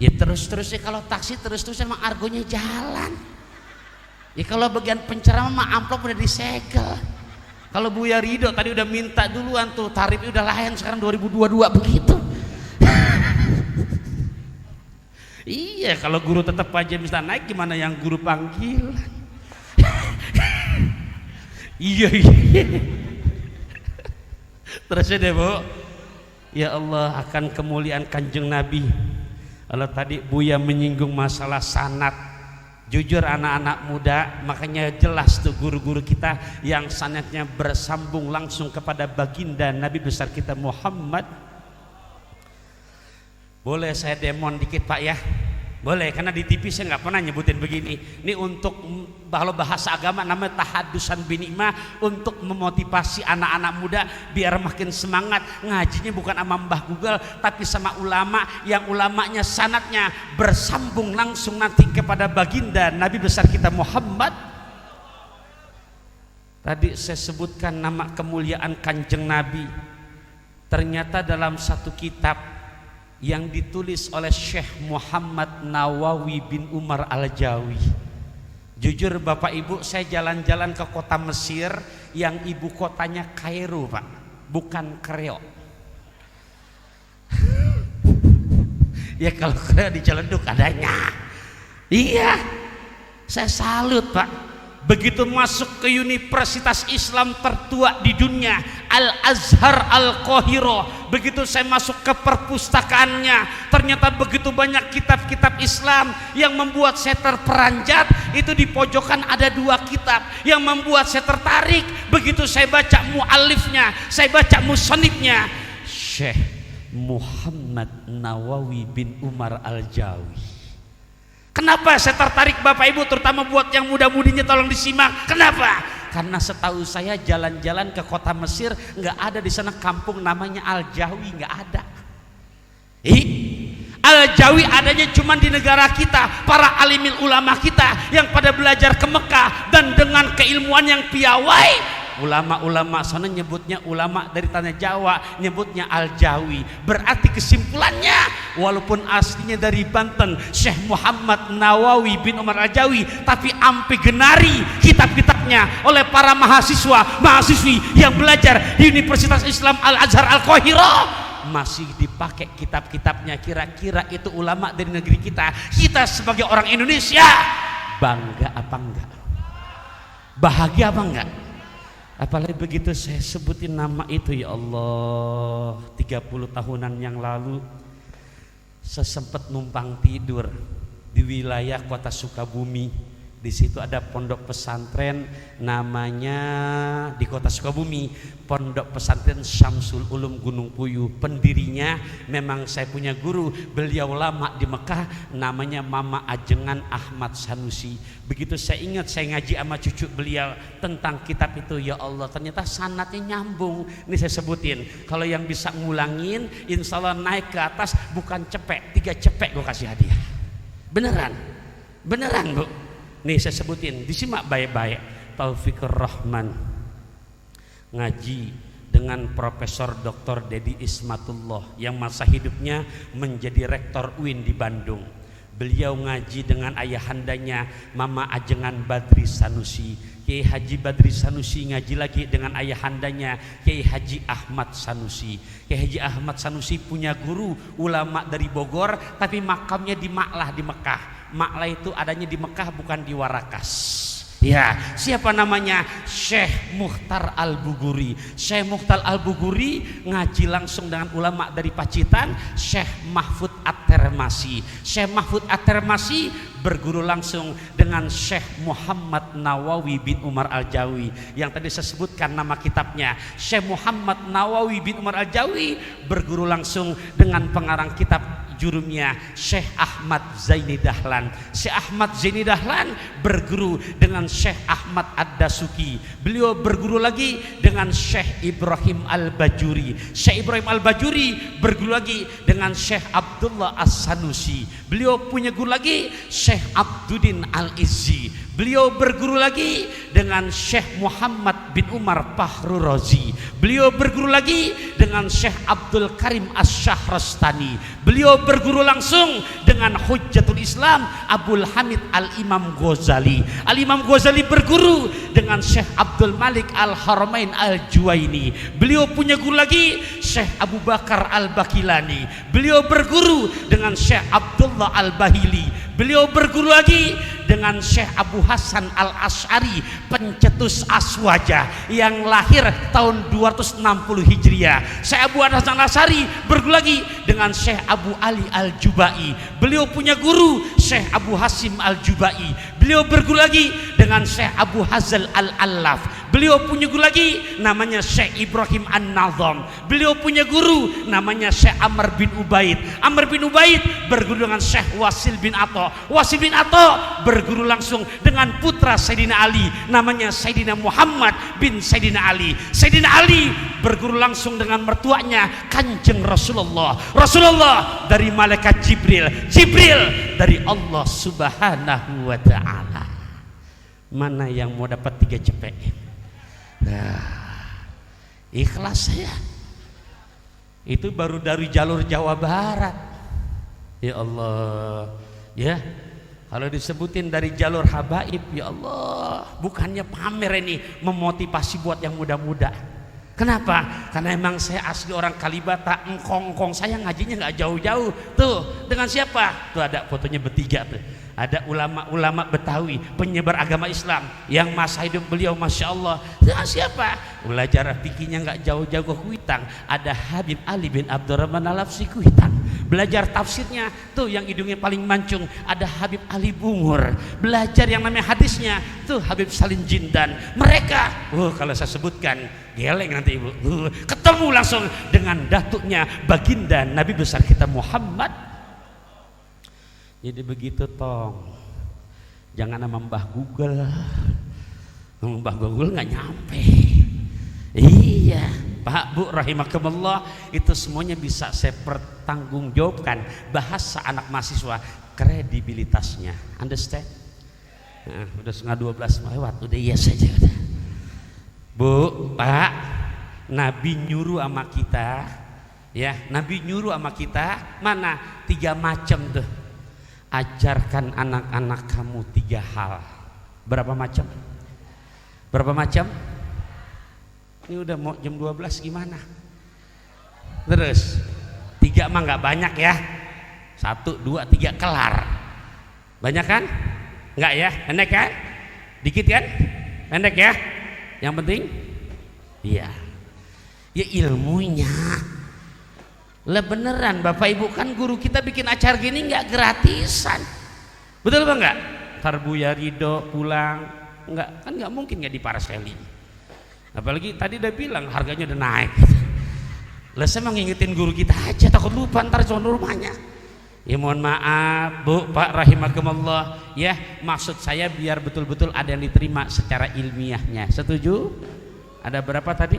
Ya terus-terusnya kalau taksi terus-terus emang argonya jalan. Ya kalau bagian penceramah mah amplop udah disegel. Kalau Buya Ridho tadi udah minta duluan tuh, tarifnya udah lain sekarang 2022 begitu. Iya, kalau guru tetap aja bisa naik, gimana yang guru panggilan? Iya. Terus deh, Bu. Ya Allah, akan kemuliaan Kanjeng Nabi. Kalau tadi Buya menyinggung masalah sanad, jujur anak-anak muda, makanya jelas tuh guru-guru kita yang sanadnya bersambung langsung kepada baginda Nabi besar kita Muhammad. Boleh saya demon dikit Pak ya? Boleh, karena di TV saya nggak pernah nyebutin begini. Ini untuk kalau bahasa agama namanya tahadusan binikmah, untuk memotivasi anak-anak muda biar makin semangat ngajinya, bukan sama Mbah Google tapi sama ulama yang ulamanya sanadnya bersambung langsung nanti kepada baginda Nabi besar kita Muhammad. Tadi saya sebutkan nama kemuliaan Kanjeng Nabi. Ternyata dalam satu kitab yang ditulis oleh Syekh Muhammad Nawawi bin Umar Al-Jawi. Jujur Bapak Ibu, saya jalan-jalan ke kota Mesir yang ibu kotanya Kairo, Pak, bukan Kreo. Ya kalau Kreo di Ciledug adanya. Iya, saya salut Pak. Begitu masuk ke universitas Islam tertua di dunia, Al-Azhar Al-Qahira, begitu saya masuk ke perpustakaannya, ternyata begitu banyak kitab-kitab Islam yang membuat saya terperanjat. Itu di pojokan ada 2 kitab yang membuat saya tertarik. Begitu saya baca muallifnya, saya baca musannifnya, Syekh Muhammad Nawawi bin Umar Al-Jawi. Kenapa saya tertarik Bapak Ibu, terutama buat yang muda-mudinya tolong disimak. Kenapa? Karena setahu saya jalan-jalan ke kota Mesir nggak ada di sana kampung namanya Al-Jawi, nggak ada. Al-Jawi adanya cuma di negara kita, para alimil ulama kita yang pada belajar ke Mekah dan dengan keilmuan yang piawai. Ulama-ulama sana nyebutnya ulama dari tanah Jawa, nyebutnya Al-Jawi. Berarti kesimpulannya, walaupun aslinya dari Banten, Syekh Muhammad Nawawi bin Umar Al-Jawi, tapi ampe genari kitab-kitabnya oleh para mahasiswi yang belajar di Universitas Islam Al-Azhar Al-Qahirah, masih dipakai kitab-kitabnya. Kira-kira itu ulama dari negeri kita. Kita sebagai orang Indonesia bangga apa enggak? Bahagia apa enggak? Apalagi begitu saya sebutin nama itu, ya Allah, 30 tahunan yang lalu saya sempat numpang tidur di wilayah kota Sukabumi. Di situ ada pondok pesantren namanya, di kota Sukabumi, Pondok Pesantren Syamsul Ulum Gunung Puyuh. Pendirinya memang saya punya guru, beliau lama di Mekah, namanya Mama Ajengan Ahmad Sanusi. Begitu saya ingat, saya ngaji sama cucu beliau tentang kitab itu, ya Allah, ternyata sanadnya nyambung. Ini saya sebutin, kalau yang bisa ngulangin insya Allah naik ke atas, bukan cepek, 3 cepek gue kasih hadiah. Beneran Bu. Nih saya sebutin, disimak baik-baik. Taufikur Rahman ngaji dengan Profesor Dr. Dedi Ismatullah yang masa hidupnya menjadi rektor UIN di Bandung. Beliau ngaji dengan ayahandanya Mama Ajengan Badri Sanusi. Kiai Haji Badri Sanusi ngaji lagi dengan ayahandanya Kiai Haji Ahmad Sanusi. Kiai Haji Ahmad Sanusi punya guru ulama dari Bogor, tapi makamnya di Ma'lah di Mekah. Ma'lah itu adanya di Mekah, bukan di Warakas. Ya, siapa namanya? Syekh Mukhtar Al-Buguri. Syekh Mukhtar Al-Buguri ngaji langsung dengan ulama dari Pacitan, Syekh Mahfud At-Termasi. Syekh Mahfud At-Termasi berguru langsung dengan Syekh Muhammad Nawawi bin Umar Al-Jawi yang tadi saya sebutkan nama kitabnya. Syekh Muhammad Nawawi bin Umar Al-Jawi berguru langsung dengan pengarang kitab jurumnya Syekh Ahmad Zaini Dahlan. Syekh Ahmad Zaini Dahlan berguru dengan Syekh Ahmad Ad-Dasuki. Beliau berguru lagi dengan Syekh Ibrahim Al-Bajuri. Syekh Ibrahim Al-Bajuri berguru lagi dengan Syekh Abdullah As-Sanusi. Beliau punya guru lagi Syekh Abduddin Al-Izzi. Beliau berguru lagi dengan Syekh Muhammad bin Umar Fahru Razi. Beliau berguru lagi dengan Syekh Abdul Karim Asy-Syahrastani. Beliau berguru langsung dengan Hujjatul Islam Abdul Hamid Al-Imam Ghazali. Al-Imam Ghazali berguru dengan Syekh Abdul Malik Al-Haramain Al-Juwaini. Beliau punya guru lagi Syekh Abu Bakar Al-Bakilani. Beliau berguru dengan Syekh Abdullah Al-Bahili. Beliau berguru lagi dengan Syekh Abu Hasan Al-Asy'ari, pencetus Aswaja yang lahir tahun 260 Hijriah. Syekh Abu Hasan Al-Asy'ari berguru lagi dengan Syekh Abu Ali Al-Jubai. Beliau punya guru Syekh Abu Hasim Al-Jubai. Beliau berguru lagi dengan Syekh Abu Hazal Al-Allaf. Beliau punya guru lagi namanya Syekh Ibrahim An-Nazam. Beliau punya guru namanya Syekh Amr bin Ubaid. Amr bin Ubaid berguru dengan Syekh Wasil bin Atha. Wasil bin Atha berguru langsung dengan putra Sayyidina Ali namanya Sayyidina Muhammad bin Sayyidina Ali. Sayyidina Ali berguru langsung dengan mertuanya Kanjeng Rasulullah. Rasulullah dari malaikat Jibril. Jibril dari Allah Subhanahu wa ta'ala. Mana yang mau dapat 3 cepek? Nah, ikhlas ya. Itu baru dari jalur Jawa Barat. Ya Allah, ya. Kalau disebutin dari jalur habaib, ya Allah, bukannya pamer ini, memotivasi buat yang muda-muda. Kenapa? Karena emang saya asli orang Kalibata, engkong-engkong saya ngajinya nggak jauh-jauh. Tuh, dengan siapa? Tuh ada fotonya bertiga tuh. Ada ulama-ulama Betawi, penyebar agama Islam yang masa hidup beliau Masya Allah. Dengan siapa? Belajar fikihnya nggak jauh-jauh ke Kuitang. Ada Habib Ali bin Abdurrahman Al-Lafsi Kuitang. Belajar tafsirnya tuh yang hidungnya paling mancung, ada Habib Ali Bungur. Belajar yang namanya hadisnya tuh Habib Salim Jindan. Mereka, kalau saya sebutkan geleng nanti ibu. Ketemu langsung dengan datuknya baginda Nabi besar kita Muhammad. Jadi begitu tong, jangan nama Mbah Google. Mbah Google nggak nyampe. Iya. Pak, Bu, rahimakumullah, itu semuanya bisa saya pertanggungjawabkan. Bahasa anak mahasiswa, kredibilitasnya, understand? Nah, udah setengah 12 lewat, udah iya saja udah. Bu, Pak, Nabi nyuruh sama kita, ya, Nabi nyuruh sama kita, mana 3 macam tuh. Ajarkan anak-anak kamu 3 hal. Berapa macam? Berapa macam? Ini udah mau jam 12 gimana? Terus 3 mah nggak banyak ya. 1, 2, 3 kelar. Banyak kan? Nggak ya? Pendek kan? Dikit kan? Pendek ya? Yang penting? Iya. Ya ilmunya. Lah beneran Bapak Ibu, kan guru kita bikin acara gini nggak gratisan. Betul apa enggak? Tarbuya Ridho pulang. Enggak, kan nggak mungkin nggak diparselin. Apalagi tadi udah bilang harganya udah naik. Lah saya mau ngingetin guru kita aja, takut lupa ntar soal rumahnya. Ya mohon maaf Bu, Pak, rahimakumullah, ya maksud saya biar betul-betul ada yang diterima secara ilmiahnya. Setuju? Ada berapa tadi?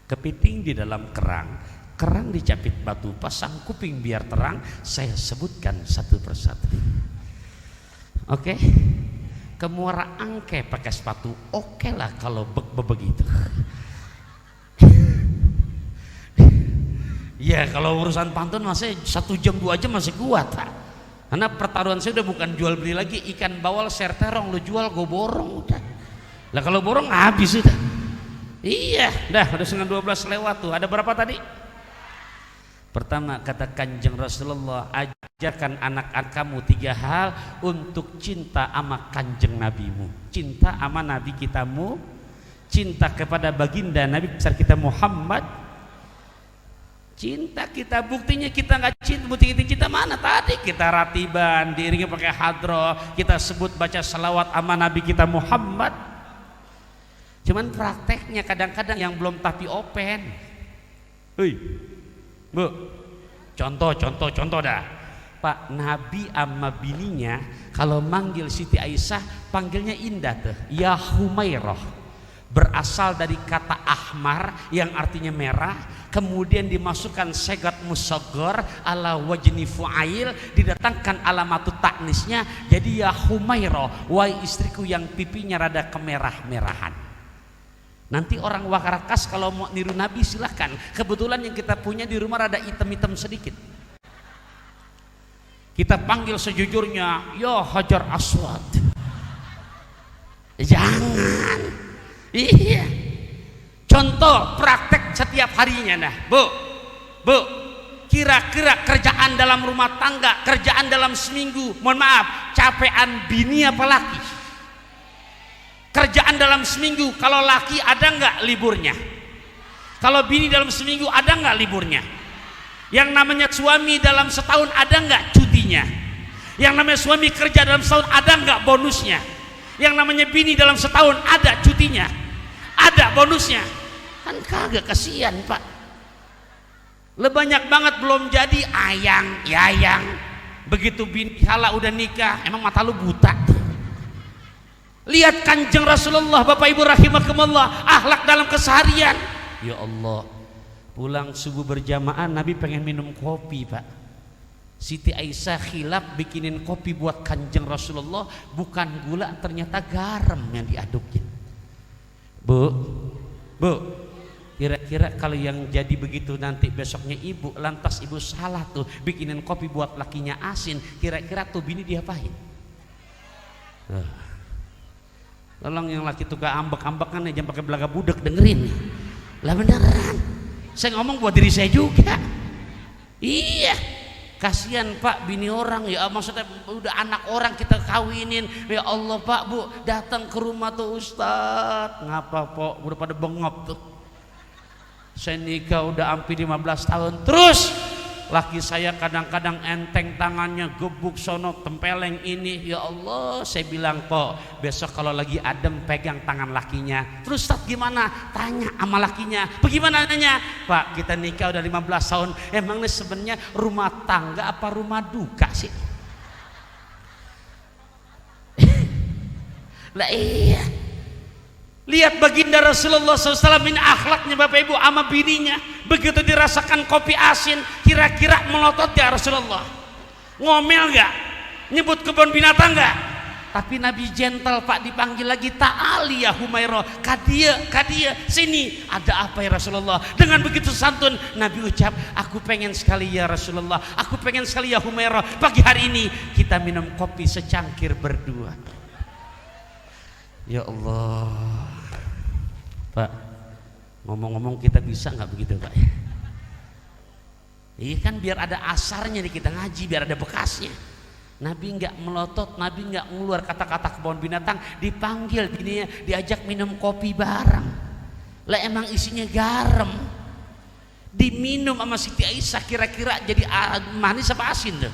Kepiting di dalam kerang, kerang dicapit batu, pasang kuping biar terang. Saya sebutkan satu persatu. Oke? Kemuara angke pakai sepatu, oke lah kalau begitu. Ya kalau urusan pantun masih 1 jam 2 jam masih kuat, Pak. Karena pertaruhan saya udah bukan jual beli lagi, ikan bawal serterong lu jual, gue borong udah. Lah kalau borong habis udah. Iya, udah setengah 12 lewat tuh. Ada berapa tadi? Pertama, kata Kanjeng Rasulullah, ajarkan anak-anak kamu 3 hal untuk cinta sama Kanjeng Nabimu, cinta sama Nabi kitamu, cinta kepada baginda Nabi besar kita Muhammad. Cinta kita, buktinya kita nggak cinta, bukti kita cinta mana tadi? Kita ratiban, diiringi pakai hadroh, kita sebut baca salawat sama Nabi kita Muhammad. Cuman prakteknya kadang-kadang yang belum tapi open. Hei Bu, contoh dah. Pak, Nabi sama bininya kalau manggil Siti Aisyah panggilnya indah tuh, ya Humairah. Berasal dari kata ahmar yang artinya merah, kemudian dimasukkan segat musaghar ala wajni fuail, didatangkan alamatut taknisnya jadi ya Humairah, wahai istriku yang pipinya rada kemerah-merahan. Nanti orang Warakas kalau mau niru Nabi silahkan. Kebetulan yang kita punya di rumah rada hitam-hitam sedikit. Kita panggil sejujurnya, ya Hajar Aswad. Jangan. Iya. Contoh praktek setiap harinya dah. Bu, kira-kira kerjaan dalam rumah tangga, kerjaan dalam seminggu, mohon maaf, capean bini apa laki? Kerjaan dalam seminggu, kalau laki ada nggak liburnya? Kalau bini dalam seminggu ada nggak liburnya? Yang namanya suami dalam setahun ada nggak cutinya? Yang namanya suami kerja dalam setahun ada nggak bonusnya? Yang namanya bini dalam setahun ada cutinya? Ada bonusnya? Kan kagak, kasihan Pak. Le banyak banget belum jadi ayang. Begitu bini hala udah nikah, emang mata lu buta? Lihat Kanjeng Rasulullah, Bapak Ibu rahimakumullah, akhlak dalam keseharian. Ya Allah, pulang subuh berjamaah Nabi pengen minum kopi, Pak. Siti Aisyah khilaf bikinin kopi buat Kanjeng Rasulullah, bukan gula, ternyata garam yang diaduknya. Bu, kira-kira kalau yang jadi begitu nanti besoknya ibu, lantas ibu salah tuh bikinin kopi buat lakinya asin, kira-kira tuh bini diapain? Tolong yang laki tukang ambek-ambekan ya, jangan pakai belaga budek, dengerin. Lah beneran, saya ngomong buat diri saya juga. Iya, kasihan Pak, bini orang ya, maksudnya udah anak orang kita kawinin. Ya Allah Pak, Bu, datang ke rumah tuh Ustadz, ngapa Pak, udah pada bengop tuh. Saya nikah udah hampir 15 tahun, terus laki saya kadang-kadang enteng tangannya, gebuk sono, tempeleng ini. Ya Allah, saya bilang Pak, besok kalau lagi adem pegang tangan lakinya. Terus Ustadz gimana? Tanya sama lakinya. Bagaimana nanya? Pak, kita nikah udah 15 tahun, emang nih sebenarnya rumah tangga apa rumah duka sih? Lah iya, Lihat baginda Rasulullah SAW, ini akhlaknya Bapak Ibu sama bininya. Begitu dirasakan kopi asin, kira-kira melotot ya Rasulullah? Ngomel nggak? Nyebut kebun binatang nggak? Tapi Nabi gentle Pak, dipanggil lagi, ta'ali ya Humairah, kadia sini, ada apa ya Rasulullah? Dengan begitu santun Nabi ucap, aku pengen sekali ya Rasulullah, aku pengen sekali ya Humairah, pagi hari ini kita minum kopi secangkir berdua. Ya Allah Pak, ngomong-ngomong kita bisa nggak begitu Pak? Iya kan, biar ada asarnya nih kita ngaji, biar ada bekasnya. Nabi nggak melotot, Nabi nggak ngeluar kata-kata kebun binatang, dipanggil bininya, diajak minum kopi bareng. Lah emang isinya garam, diminum sama Siti Aisyah, kira-kira jadi manis apa asin tuh?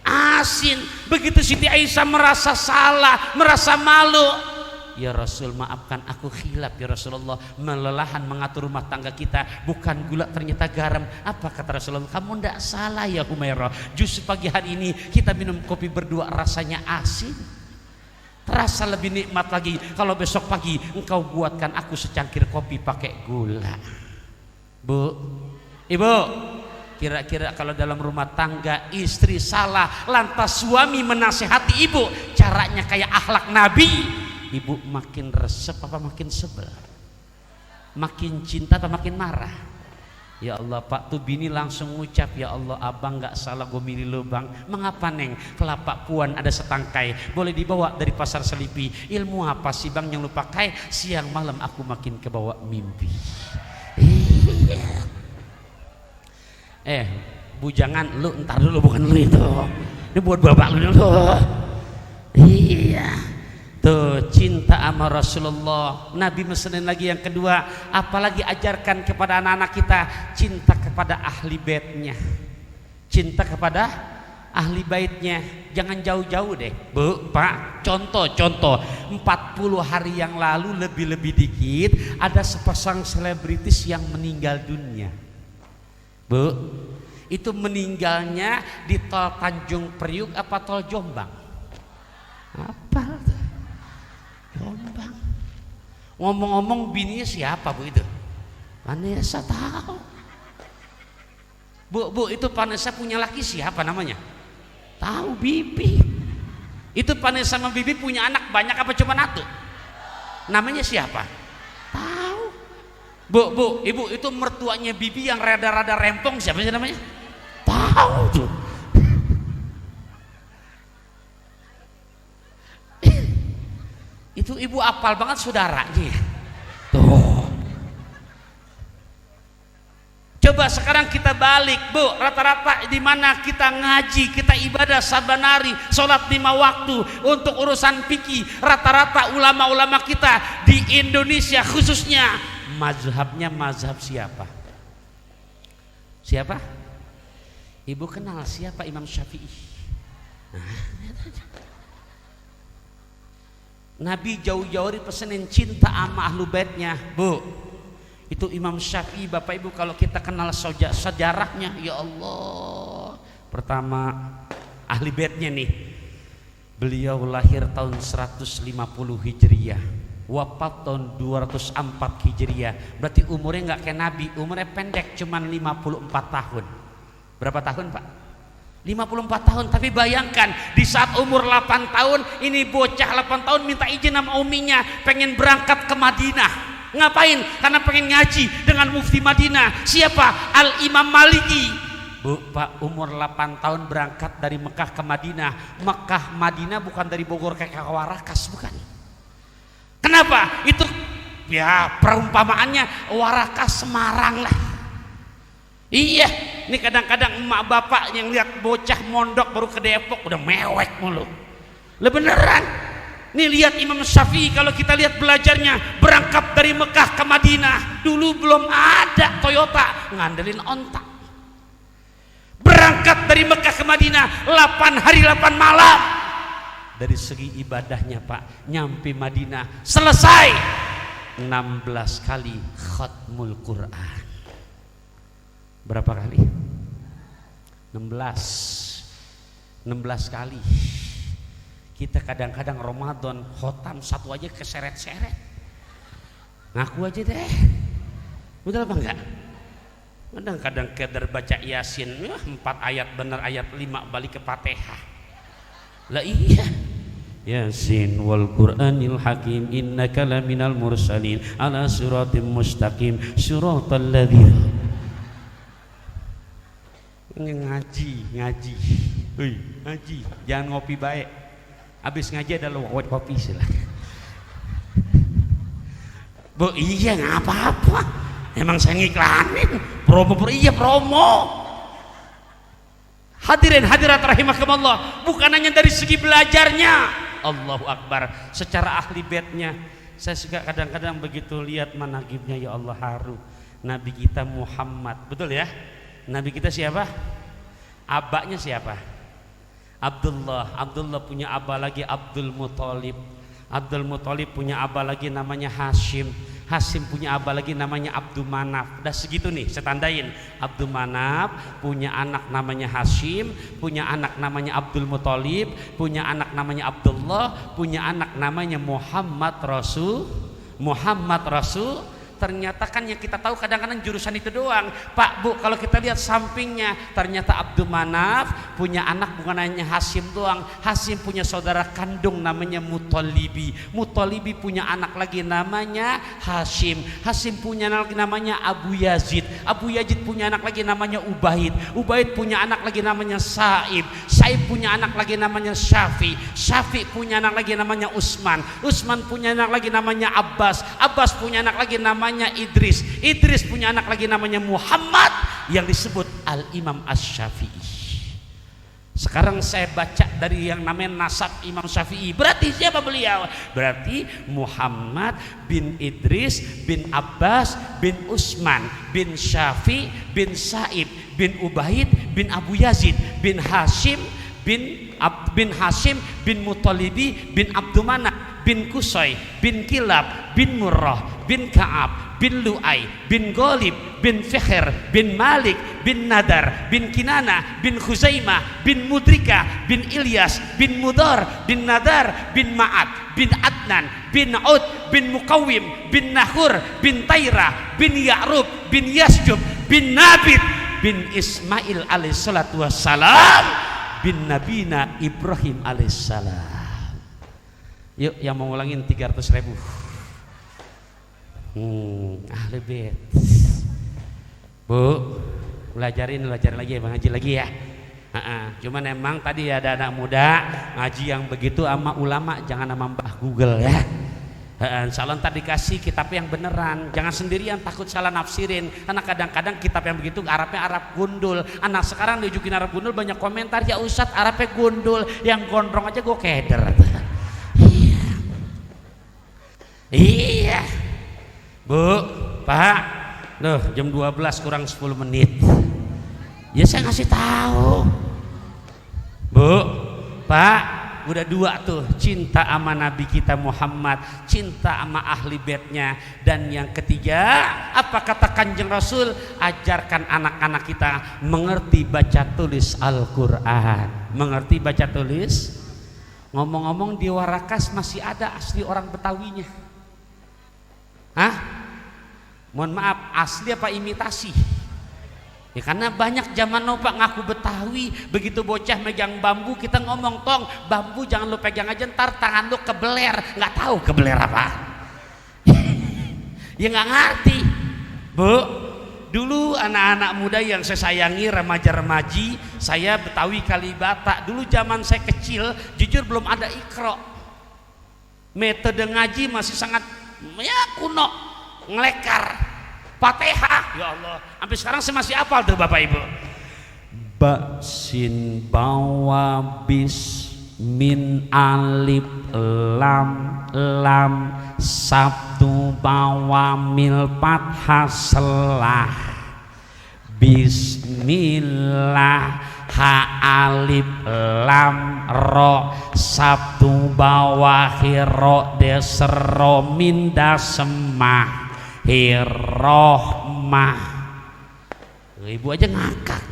Asin. Begitu Siti Aisyah merasa salah, merasa malu, ya Rasul maafkan aku khilaf ya Rasulullah, melelahan mengatur rumah tangga kita, bukan gula ternyata garam. Apa kata Rasulullah? Kamu ndak salah ya Humairah, justru pagi hari ini kita minum kopi berdua rasanya asin, terasa lebih nikmat lagi kalau besok pagi engkau buatkan aku secangkir kopi pakai gula. Bu, Ibu, kira-kira kalau dalam rumah tangga istri salah lantas suami menasehati ibu, caranya kayak akhlak Nabi, ibu makin resep apa makin sebel? Makin cinta atau makin marah? Ya Allah Pak, tuh bini langsung ngucap, ya Allah abang gak salah, gue milih lo bang. Mengapa neng? Kelapa puan ada setangkai, boleh dibawa dari pasar Selipi. Ilmu apa sih bang yang lu pakai? Siang malam aku makin kebawa mimpi. Bujangan lu entar dulu, bukan lu itu. Ini buat bapak lu dulu. Iya. Tuh cinta sama Rasulullah. Nabi mesenin lagi yang kedua, apalagi ajarkan kepada anak-anak kita, cinta kepada ahli baitnya. Cinta kepada ahli baitnya. Jangan jauh-jauh deh Bu, Pak. Contoh 40 hari yang lalu lebih-lebih dikit, ada sepasang selebritis yang meninggal dunia Bu. Itu meninggalnya di tol Tanjung Priuk apa tol Jombang? Apa tuh? Jombang. Ngomong-ngomong bininya siapa Bu itu? Vanessa tahu. Bu, itu Vanessa punya laki siapa namanya? Tahu, Bibi. Itu Vanessa sama Bibi punya anak banyak apa cuma satu? Namanya siapa? Tahu. Bu, Ibu, itu mertuanya Bibi yang rada-rada rempong siapa sih namanya? Tahu tuh. Itu ibu apal banget saudaranya. Tuh. Coba sekarang kita balik Bu, rata-rata di mana kita ngaji, kita ibadah sabanari, sholat 5 waktu, untuk urusan fikih, rata-rata ulama-ulama kita di Indonesia khususnya mazhabnya mazhab siapa? Siapa? Ibu kenal siapa Imam Syafi'i? Nabi jauh-jauh dipesenin cinta sama ahlu baitnya Bu. Itu Imam Syafi'i Bapak Ibu, kalau kita kenal sejarahnya, ya Allah. Pertama ahli baitnya nih, beliau lahir tahun 150 Hijriah, wafat tahun 204 Hijriah. Berarti umurnya nggak kayak Nabi, umurnya pendek, cuman 54 tahun. Berapa tahun Pak? 54 tahun. Tapi bayangkan di saat umur 8 tahun ini bocah 8 tahun minta izin sama uminya pengen berangkat ke Madinah. Ngapain? Karena pengen ngaji dengan mufti Madinah. Siapa? Al-Imam Maliki. Bu, Pak, umur 8 tahun berangkat dari Mekah ke Madinah. Mekah Madinah bukan dari Bogor ke Warakas, bukan. Kenapa? Itu ya perumpamaannya Warakas Semarang lah. Iya, ini kadang-kadang emak bapak yang lihat bocah mondok baru ke Depok udah mewek mulu. Lah beneran. Nih lihat Imam Syafi'i, kalau kita lihat belajarnya berangkat dari Mekah ke Madinah, dulu belum ada Toyota, ngandelin ontak. Berangkat dari Mekah ke Madinah 8 hari 8 malam. Dari segi ibadahnya Pak, nyampe Madinah selesai 16 kali khatmul Quran. Berapa kali? 16 kali. Kita kadang-kadang Ramadan khotam satu aja keseret-seret. Ngaku aja deh. Betul apa enggak? Kadang-kadang keder baca Yasin 4 ayat benar, ayat 5 balik ke Fatihah. Lah iya. Yasin wal Qur'anil Hakim innaka laminal mursalin ala siratim mustaqim siratal ladzina. Ngaji. Hei, ngaji. Jangan ngopi baik. Habis ngaji ada lo kopi sila. Bu, iya nggak apa-apa. Emang saya ngiklanin promo. Hadirin hadirat rahimakumullah, bukan hanya dari segi belajarnya, Allahu Akbar, secara ahli baitnya. Saya suka kadang-kadang begitu lihat manaqibnya, ya Allah, haru. Nabi kita Muhammad, betul ya? Nabi kita siapa? Abahnya siapa? Abdullah punya abah lagi Abdul Muthalib. Abdul Muthalib punya abah lagi namanya Hashim punya abah lagi namanya Abdul Manaf. Udah segitu nih, saya tandain. Abdul Manaf punya anak namanya Hashim, punya anak namanya Abdul Muthalib, punya anak namanya Abdullah, punya anak namanya Muhammad Rasul. Ternyata kan yang kita tahu kadang-kadang jurusan itu doang, Pak Bu. Kalau kita lihat sampingnya, ternyata Abdul Manaf punya anak bukan hanya Hashim doang. Hashim punya saudara kandung namanya Muthalibi punya anak lagi namanya Hashim punya anak lagi namanya Abu Yazid punya anak lagi namanya Ubaid punya anak lagi namanya Saib punya anak lagi namanya Syafi punya anak lagi namanya Utsman punya anak lagi namanya Abbas punya anak lagi namanya Idris punya anak lagi namanya Muhammad yang disebut Al-Imam Asy-Syafi'i. Sekarang saya baca dari yang namanya nasab Imam Syafi'i. Berarti siapa beliau? Berarti Muhammad bin Idris bin Abbas bin Utsman bin Syafi bin Saib bin Ubaid bin Abu Yazid bin Hashim bin Muthalibi bin Abdumana bin Kusai bin Kilab bin Murrah bin Ka'ab bin Lu'ay bin Ghalib bin Fikhr bin Malik bin Nadar bin Kinana bin Khuzaimah bin Mudrika bin Ilyas bin Mudar bin Nadar bin Ma'ad bin Adnan bin Ud bin Muqawwim bin Nahur bin Taira bin Ya'rub bin Yasjub bin Nabit bin Ismail alaihissalatu wassalam bin Nabina Ibrahim alaihissalam. Yuk yang mau ngulangin 300.000. Ahli bait. Bu, belajarin lagi ya, Bang, ngaji lagi ya. Cuman emang tadi ada anak muda ngaji yang begitu sama ulama, jangan sama Mbah Google ya. Insya Allah ntar dikasih kitab yang beneran, jangan sendirian, takut salah nafsirin. Karena kadang-kadang kitab yang begitu Arabnya Arab gundul. Anak sekarang diujukin Arab gundul banyak komentar, ya Ustadz Arabnya gundul, yang gondrong aja gue keder. Iya Bu, Pak, loh jam 12 kurang 10 menit. Ya saya ngasih tahu. Bu, Pak, udah 2 tuh, cinta sama Nabi kita Muhammad, cinta sama ahli baitnya. Dan yang ketiga, apa kata Kanjeng Rasul? Ajarkan anak-anak kita mengerti baca tulis Al-Quran. Mengerti baca tulis. Ngomong-ngomong di Warakas masih ada asli orang Betawinya. Mohon maaf, asli apa imitasi? Ya karena banyak zaman now Pak ngaku Betawi, begitu bocah megang bambu kita ngomong, tong bambu jangan lu pegang aja, ntar tangan lu kebeler, nggak tahu kebeler apa. Ya nggak ngerti. Bu, dulu anak-anak muda yang saya sayangi, remaja-remaji, saya Betawi Kalibata. Dulu zaman saya kecil, jujur belum ada Iqra. Metode ngaji masih sangat kuno, ngelekar. Fatihah, ya Allah, sampai sekarang saya masih hafal tuh Bapak Ibu. Baksin bawa bis min alif lam sabtu bawa mil fathah selah bismillah ha alif lam ro sabtu bawa hiro desero minda semah Hirohmah. Ibu aja ngakak.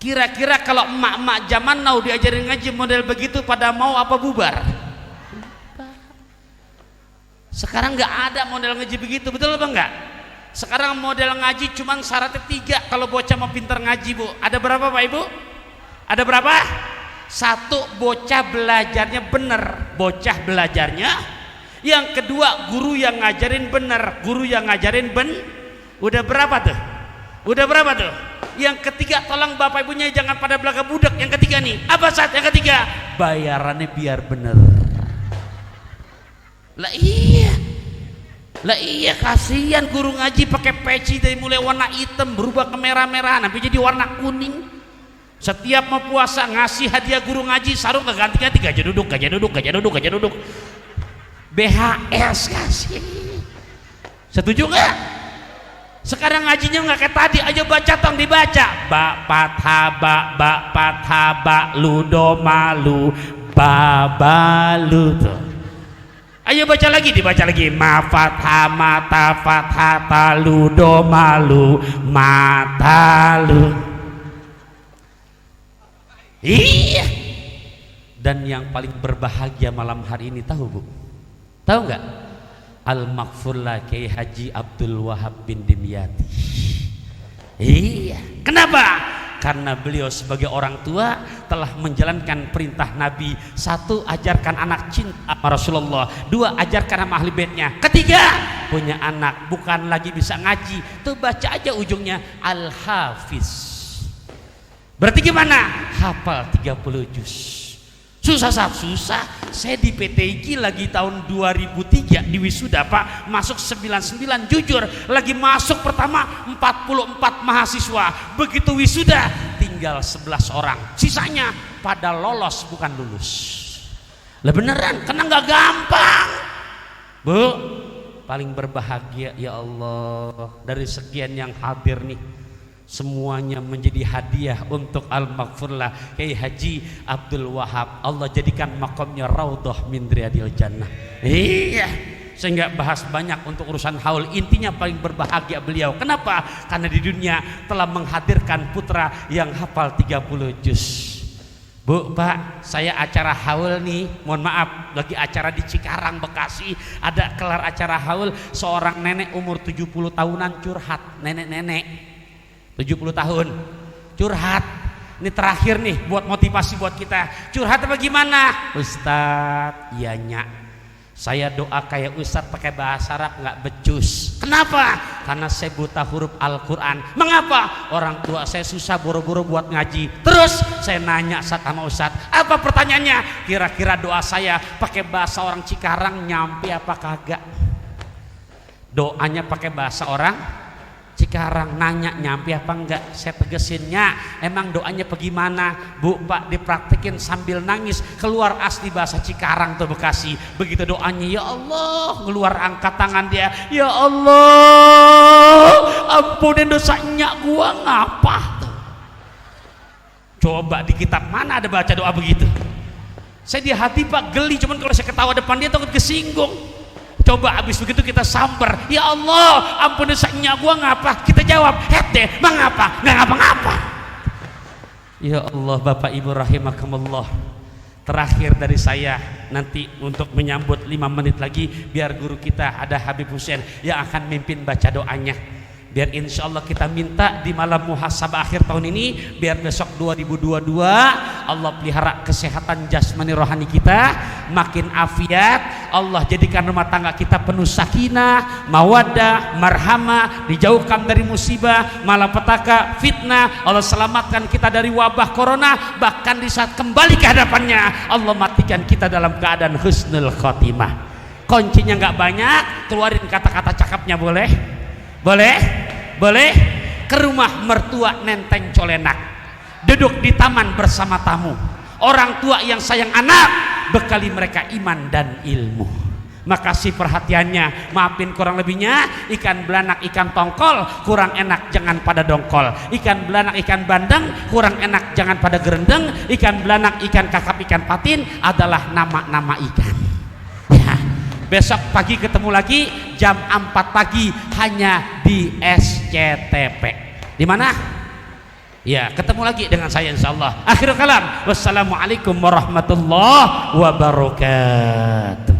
Kira-kira kalau emak-emak zaman now diajarin ngaji model begitu pada mau apa bubar? Sekarang nggak ada model ngaji begitu, betul apa enggak? Sekarang model ngaji cuman syaratnya 3 kalau bocah mau pintar ngaji, Bu. Ada berapa, Pak Ibu? Ada berapa? 1, bocah belajarnya bener, bocah belajarnya. Yang kedua, guru yang ngajarin bener, guru yang ngajarin udah berapa tuh? Udah berapa tuh? Yang ketiga, tolong bapak ibunya jangan pada belaga budak. Yang ketiga nih, apa saat? Yang ketiga, bayarannya biar bener. Lah iya, kasihan guru ngaji pakai peci dari mulai warna hitam berubah ke merah-merah, nanti jadi warna kuning. Setiap mau puasa ngasih hadiah guru ngaji, sarung ganti-ganti, gajah duduk. BHS kasih. Setuju nggak? Sekarang ngajinya nggak kayak tadi, aja baca tong dibaca. Ba fathha ba lu do malu ba balu tuh. Ayo baca lagi, dibaca lagi. Ma fathha mata fathha talu do malu matalu. Iya. Dan yang paling berbahagia malam hari ini tahu, Bu? Tahu nggak? Al-Maghfurlah Kiai Haji Abdul Wahab bin Dimyati. Iya. Kenapa? Karena beliau sebagai orang tua telah menjalankan perintah Nabi. 1, ajarkan anak cinta sama Rasulullah. 2, ajarkan sama ahli baitnya. 3, punya anak bukan lagi bisa ngaji, tuh baca aja ujungnya Al-Hafiz. Berarti gimana? Hafal 30 juz. Susah. Saya di PTIG lagi tahun 2003 di wisuda, Pak, masuk 99. Jujur, lagi masuk pertama 44 mahasiswa. Begitu wisuda tinggal 11 orang. Sisanya pada lolos bukan lulus. Lah beneran, karena nggak gampang. Bu, paling berbahagia ya Allah dari sekian yang hadir nih, semuanya menjadi hadiah untuk Al-Maghfurlah Kiai Haji Abdul Wahab. Allah jadikan makamnya raudhah min riyadil jannah. Iya, saya nggak bahas banyak untuk urusan haul. Intinya paling berbahagia beliau. Kenapa? Karena di dunia telah menghadirkan putra yang hafal 30 juz. Bu, Pak, saya acara haul nih, mohon maaf, lagi acara di Cikarang, Bekasi. Ada kelar acara haul, seorang nenek umur 70 tahunan curhat. Nenek 70 tahun curhat. Ini terakhir nih buat motivasi buat kita. Curhat apa gimana? Ustadz, iya nyak, saya doa kayak Ustadz pakai bahasa Arab nggak becus. Kenapa? Karena saya buta huruf Al-Quran. Mengapa? Orang tua saya susah boro-boro buat ngaji. Terus saya nanya sama Ustadz, apa pertanyaannya? Kira-kira doa saya pakai bahasa orang Cikarang nyampe apa kagak? Doanya pakai bahasa orang Cikarang, nanya nyampe apa enggak? Saya tegesinnya, emang doanya bagaimana? Bu, Pak, dipraktekin sambil nangis, keluar asli bahasa Cikarang tuh Bekasi. Begitu doanya, ya Allah, keluar angkat tangan dia, ya Allah, ampunin dosanya gua, ngapa? Coba di kitab mana ada baca doa begitu? Saya di hati, Pak, geli, cuman kalau saya ketawa depan dia takut kesinggung. Coba habis begitu kita samper, ya Allah, ampun dosanya gua, ngapa? Kita jawab, deh, mengapa? Nggak ngapa-ngapa. Ya Allah, Bapak Ibu rahimakumullah. Terakhir dari saya, nanti untuk menyambut 5 menit lagi, biar guru kita ada Habib Hussein yang akan mimpin baca doanya. Biar insya Allah kita minta di malam muhasabah akhir tahun ini, biar besok 2022 Allah pelihara kesehatan jasmani rohani kita, makin afiat. Allah jadikan rumah tangga kita penuh sakinah, mawaddah, marhamah, dijauhkan dari musibah, malapetaka, fitnah. Allah selamatkan kita dari wabah corona. Bahkan di saat kembali ke hadapannya, Allah matikan kita dalam keadaan husnul khotimah. Kuncinya nggak banyak, keluarin kata-kata cakapnya, boleh? Boleh? Ke rumah mertua nenteng colenak, duduk di taman bersama tamu. Orang tua yang sayang anak, bekali mereka iman dan ilmu. Makasih perhatiannya, maafin kurang lebihnya. Ikan belanak, ikan tongkol, kurang enak jangan pada dongkol. Ikan belanak, ikan bandeng, kurang enak jangan pada gerendeng. Ikan belanak, ikan kakap, ikan patin adalah nama-nama ikan. Ya. Besok pagi ketemu lagi jam 4 pagi hanya di SCTP. Di mana? Ya, ketemu lagi dengan saya insyaallah. Akhirul kalam. Wassalamualaikum warahmatullahi wabarakatuh.